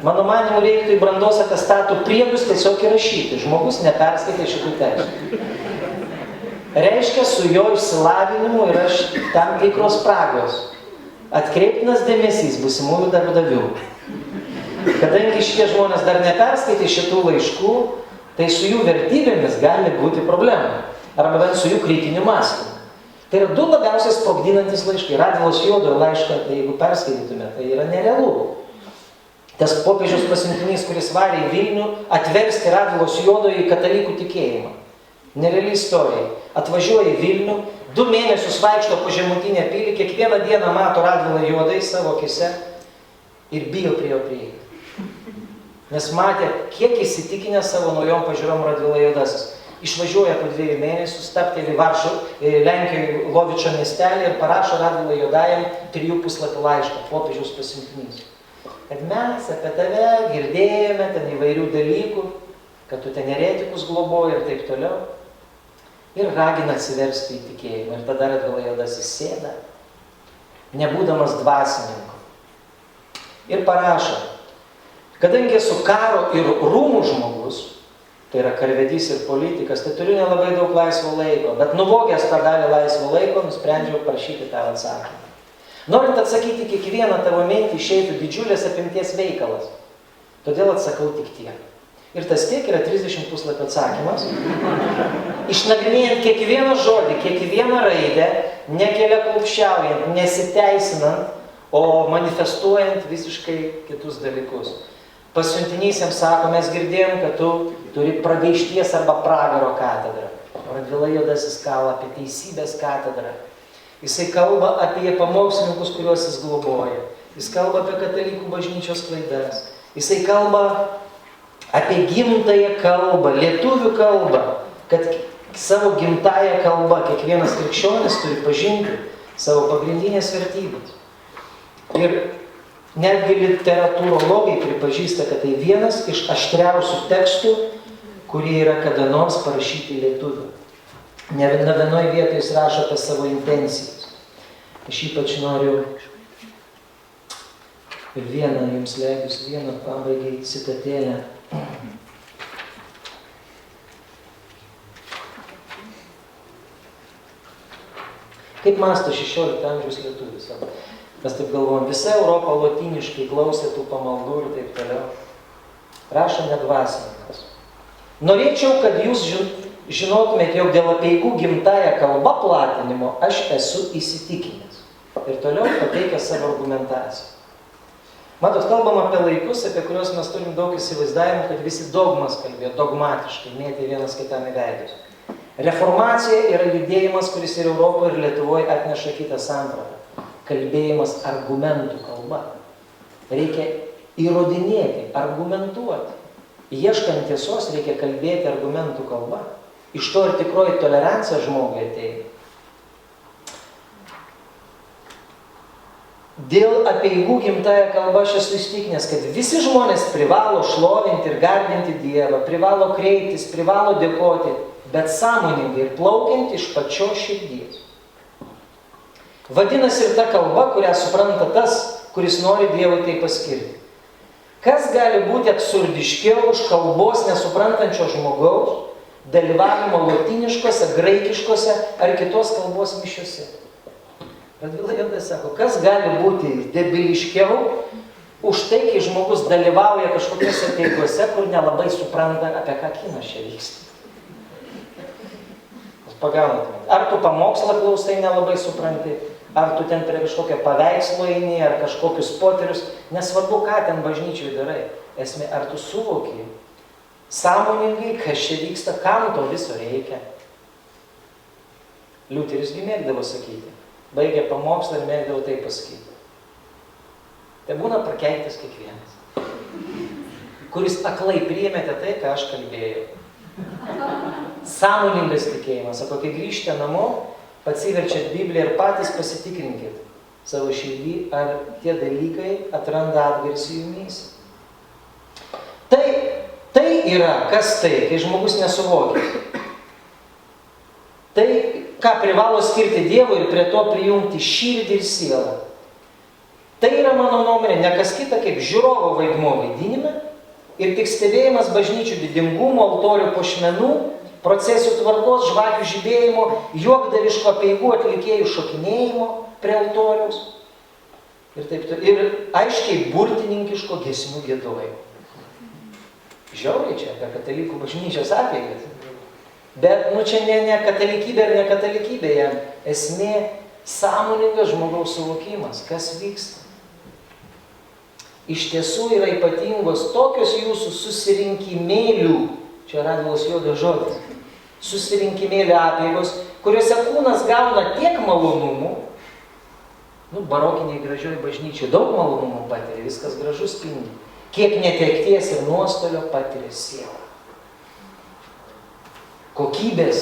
Mano manimu, reiktų į brandos atestatų priedus tiesiog įrašyti. Žmogus neperskaitė šitų tekstų. Reiškia, su jo išsilavinimu yra tam tikros spragos. Atkreiptinas dėmesys būsimųjų darbdavių. Kadangi šitie žmonės dar neperskaitė šitų laiškų, tai su jų vertybėmis gali būti problemų. Arba bent su jų kritiniu mąstymu. Tai yra 2 labiausiai sprogdinantis laiškai. Radvilos Juodojo laišką, tai jeigu perskaitytume, tai yra nerealu. Tas popiežiaus pasiuntinys, kuris varė į Vilnių, atversti Radvilos Juodojo į katalikų tikėjimą. Nereali istorija. Atvažiuoja į Vilnių, 2 mėnesius vaikšto po Žemutinę pilį, kiekvieną dieną mato Radvilą Juodąjį savo akise ir bijo prie jo prieiti. Nes matė, kiek įsitikinę savo naujom pažiūrom Radvila Juodasis. Išvažiuoja po 2 mėnesių, stabteli Lenkijoje Lovičio miestelį ir parašo Radvilai Juodajam 3 puslapių laišką, popiežiaus pasiuntinys. Kad mes apie tave girdėjome ten įvairių dalykų, kad tu ten eretikus globoji ir taip toliau. Ir ragina atsiversti į tikėjimą. Ir tada Radvila Juodasis sėda, nebūdamas dvasininku. Ir parašo, kadangi esu karo ir rūmų žmogus, tai yra karvedys ir politikas, tai turiu nelabai daug laisvo laiko, bet nuvogęs tą dalį laisvo laiko, nusprendžiau prašyti tą atsakymą. Norint atsakyti kiekvieną tavo mintį, išeitų didžiulės apimties veikalas. Todėl atsakau tik tiek. Ir tas tiek yra 30 puslapio atsakymas. Išnagrinėjant kiekvieną žodį, kiekvieną raidę, nekeliaklupščiaujant, nesiteisinant, o manifestuojant visiškai kitus dalykus. Pasiuntinysiems sako, mes girdėjom, kad tu turi pragaišties arba pragaro katedrą. Radvila Juodasis kalba apie teisybės katedrą. Jisai kalba apie pamokslininkus, kuriuos jis globoja. Jis kalba apie katalikų bažnyčios klaidas. Jisai kalba apie gimtąją kalbą, lietuvių kalbą, kad savo gimtąją kalbą kiekvienas krikščionis turi pažinti savo pagrindinės vertybės. Ir netgi literatūrologai pripažįsta, kad tai vienas iš aštriausių tekstų, kurie yra kada nors parašyti lietuvių. Ne vienoje vietoje jis rašo apie savo intencijas. Aš ypač noriu vieną jums leidus, vieną pabaigai citatėlę. Kaip mąsto 16 amžiaus lietuvis? Mes taip galvojam, visa Europa lotyniškai klausė tų pamaldų ir taip toliau. Rašo nedvasininkas. Norėčiau, kad jūs žinotumėte, jog dėl apeigų gimtąją kalbą platinimo aš esu įsitikinęs. Ir toliau pateikia savo argumentaciją. Matot, kalbam apie laikus, apie kuriuos mes turim daug įsivaizdavimų, kad visi dogmas kalbėjo, dogmatiškai, mėtė vienas kitam į veidus. Reformacija yra judėjimas, kuris ir Europoje, ir Lietuvoje atneša kitą sampratą. Kalbėjimas argumentų kalba. Reikia įrodinėti, argumentuoti. Ieškant tiesos reikia kalbėti argumentų kalba. Iš to ir tikroji tolerancija žmogui ateina. Dėl apeigų gimtąją kalbą aš esu įsitikinęs, kad visi žmonės privalo šlovinti ir garbinti Dievą, privalo kreiptis, privalo dėkoti, bet sąmoningai ir plaukiant iš pačios širdies. Vadinasi ir ta kalba, kurią supranta tas, kuris nori Dievui tai paskirti. Kas gali būti absurdiškiau už kalbos nesuprantančio žmogaus dalyvavimo lotyniškose, graikiškose ar kitos kalbos mišiuose? Radvila Juodas sako, kas gali būti debiliškiau už tai, kai žmogus dalyvauja kažkokiuose apeigose, kur nelabai supranta, apie ką kinas čia vyksta. Pagaunate. Ar tu pamokslą klausai nelabai supranti, ar tu ten prie kažkokio paveikslo eini, ar kažkokius poterius, nesvarbu, ką ten bažnyčiai darai. Esmė, ar tu suvoki sąmoningai, kas čia vyksta, kam to viso reikia. Liuteris gi mėgdavo sakyti. Baigė pamokslą ir mėgdavo tai pasakyti. Tai būna prakeiktas kiekvienas, kuris aklai priėmėte tai, ką aš kalbėjau. Sąmoningas tikėjimas. Sako, kai grįžtė namo, atsiverčiat Bibliją ir patys pasitikrinkit savo širdį, ar tie dalykai atranda atgarsį jumyse. Tai yra, kas tai, kai žmogus nesuvokia. Tai, ką privalo skirti Dievui ir prie to prijungti širdį ir sielą. Tai yra mano nuomonė, ne kas kita kaip žiūrovo vaidmuo vaidinime ir tik stebėjimas bažnyčių didingumo, altorių puošmenų, procesijų tvarkos, žvakių žibėjimo, juokdariško apeigų atlikėjų šokinėjimo prie altoriaus ir aiškiai burtininkiško giesmių giedojimo. Žiauriai čia apie katalikų bažnyčios apeigas. Bet čia ne katalikybė ar ne katalikybė, jam esmė sąmoningas žmogaus suvokimas, kas vyksta. Iš tiesų yra ypatingos tokios jūsų susirinkimėlių, čia Radvilos Juodas žodis, susirinkimėlių apeigos, kuriuose kūnas gauna tiek malonumų, barokiniai gražioj bažnyčiai daug malonumų patiria, viskas gražus spindi, kiek netekties ir nuostolio patiria siela. Kokybės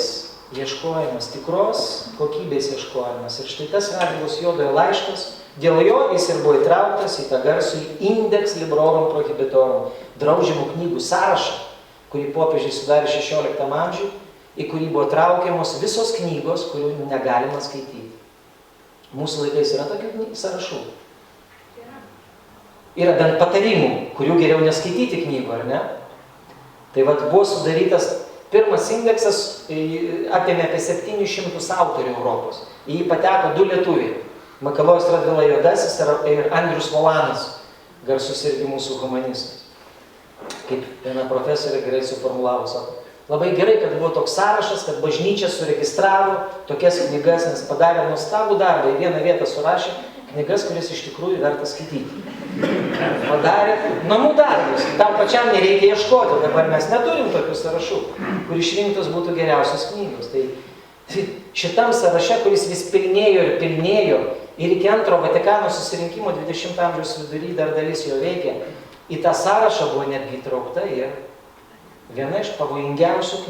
ieškojimas, tikros kokybės ieškojimas. Ir štai tas Radvilos Juodojo laiškas, dėl jo jis ir buvo įtrauktas į tą garsųjį Index Librorum Prohibitorum, draudžiamų knygų sąrašą, kurį popiežiai sudarė 16 amžių, į kurį buvo traukiamos visos knygos, kurių negalima skaityti. Mūsų laikais yra tokių sąrašų. Yra bent patarimų, kurių geriau neskaityti knygų, ar ne? Tai buvo sudarytas pirmas indeksas, apėmė apie 700 autorių Europos. Į jį pateko 2 lietuviai. Mikalojus Radvila Juodasis ir Andrius Volanas, garsus irgi mūsų humanistas. Kaip viena profesorė gerai suformulavo, sako, labai gerai, kad buvo toks sąrašas, kad bažnyčia suregistravo tokias knygas, nes padarė nuostabų darbą, į vieną vietą surašė knygas, kuris iš tikrųjų verta skaityti. Padarė namų darbus, tam pačiam nereikia ieškoti, dabar mes neturim tokių sąrašų, kur išrinktos būtų geriausios knygos. Tai šitam sąraše, kuris vis pilnėjo ir iki antro Vatikano susirinkimo 20 amžiaus vidury dar dalis jo veikia, į tą sąrašą buvo netgi įtraukta ir viena iš pavojingiausių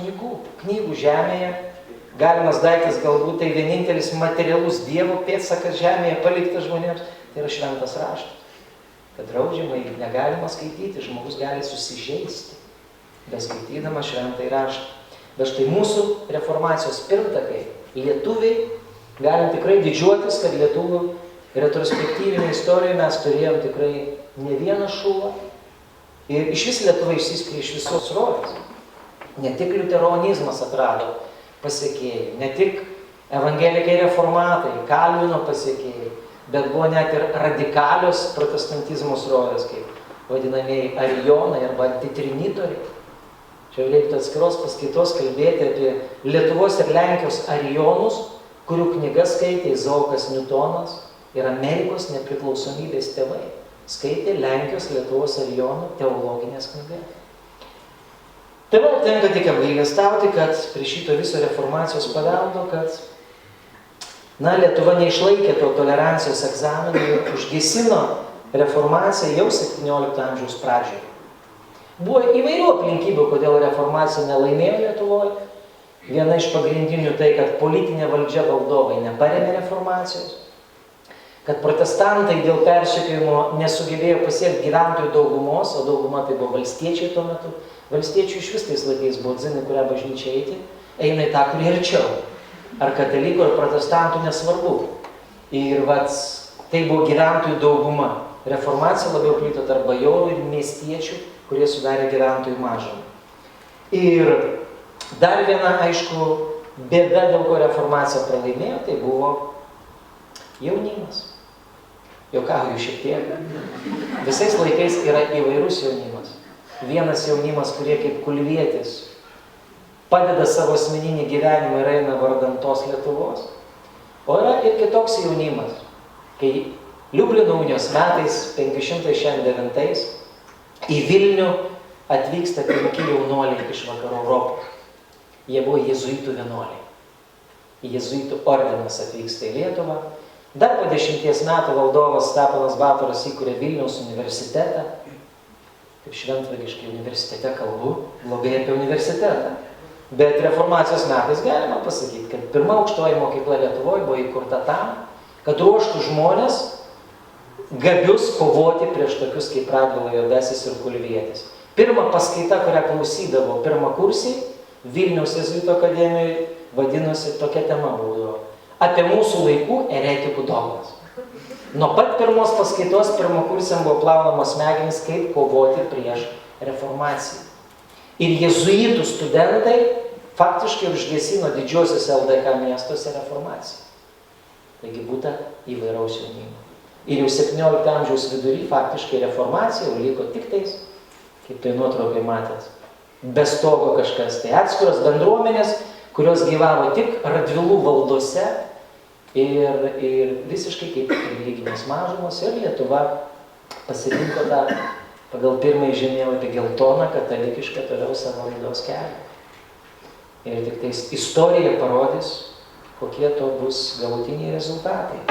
knygų žemėje. Galimas daiktas galbūt tai vienintelis materialus Dievo pėdsakas žemėje paliktas žmonėms, tai yra šventas raštas. Kad draudžiama jį negalima skaityti, žmogus gali susižeisti, beskaitydamas šventąjį raštą. Bet štai mūsų reformacijos pirmtakai, lietuviai, galim tikrai didžiuotis, kad lietuvių retrospektyvinėje istorijoje mes turėjom tikrai ne vieną šūlą. Ir iš vis Lietuva išsiskiria iš visos srovės. Ne tik liuteronizmas atrado pasiekėjai, ne tik evangelikai reformatai, Kalvino pasiekėjai, bet buvo net ir radikalios protestantizmo srovės, kaip vadinamieji arijonai arba antitrinitoriai. Čia reiktų atskiros paskaitos kalbėti apie Lietuvos ir Lenkijos arijonus, kurių knygas skaitė Izaokas Niutonas ir Amerikos nepriklausomybės tėvai. Skaitė Lenkijos, Lietuvos arijonų teologinės knygas. Tai va, tenka tik apgailestauti, kad prie šito viso reformacijos paveldo, kad Lietuva neišlaikė to tolerancijos egzamino ir užgesino reformaciją jau 17 amžiaus pradžioje. Buvo įvairių aplinkybių, kodėl reformacija nelaimėjo Lietuvoje. Viena iš pagrindinių tai, kad politinė valdžia valdovai neparėmė reformacijos, kad protestantai dėl persekiojimo nesugebėjo pasiekti gyventojų daugumos, o dauguma tai buvo valstiečiai tuo metu. Valstiečių iš vis tais laikais buvo dzin, kurią bažnyčią eiti, eina į tą, kurį arčiau. Ar katalikų, ar protestantų nesvarbu. Ir tai buvo gyventojų dauguma. Reformacija labiau plito tarp bajorų ir miestiečių, kurie sudarė gyventojų mažumą. Ir dar viena, aišku, bėda, dėl ko reformacija pralaimėjo, tai buvo jaunimas. Juokauju šiek tiek. Visais laikais yra įvairus jaunimas. Vienas jaunimas, kurie kaip kulvietis padeda savo asmeninį gyvenimą ir eina vardan tos Lietuvos. O yra ir kitoks jaunimas, kai Liublino unijos metais 569 į Vilnių atvyksta 5 jaunuoliai iš vakarų Europos. Jie buvo jezuitų vienuoliai. Jezuitų ordinas atvyksta į Lietuvą. Dar po 10 metų valdovas Steponas Batoras įkūrė Vilniaus universitetą. Kaip šventvagiškai universitete kalbu, blogai apie universitetą. Bet reformacijos metais galima pasakyti, kad pirma aukštoji mokykla Lietuvoje buvo įkurta tam, kad ruoštų žmonės gabius kovoti prieš tokius kaip Radvila Juodasis ir Kulvietis. Pirma paskaita, kurią klausydavo pirmakursiai Vilniaus Jėzuitų akademijoje, vadinosi tokia tema būdavo: apie mūsų laikų eretikų dogmas. Nuo pat pirmos paskaitos pirmakursiam buvo plaunamos smegenys, kaip kovoti prieš reformaciją. Ir jėzuitų studentai faktiškai užgesino didžiuosiuose LDK miestuose reformaciją. Taigi būta įvairaus jaunimo. Ir jau 17 amžiaus vidury faktiškai reformacija jau liko tik tais, kaip tai nuotraukai matėt, be stogo kažkas. Tai atskiros bendruomenės, kurios gyvavo tik Radvilų valdose ir visiškai kaip religinės mažumos. Ir Lietuva pasirinko tą pagal pirmąjį žemėlapį geltoną katalikišką toliau savo raidos kelią. Ir tik tais istorija parodys, kokie to bus galutiniai rezultatai.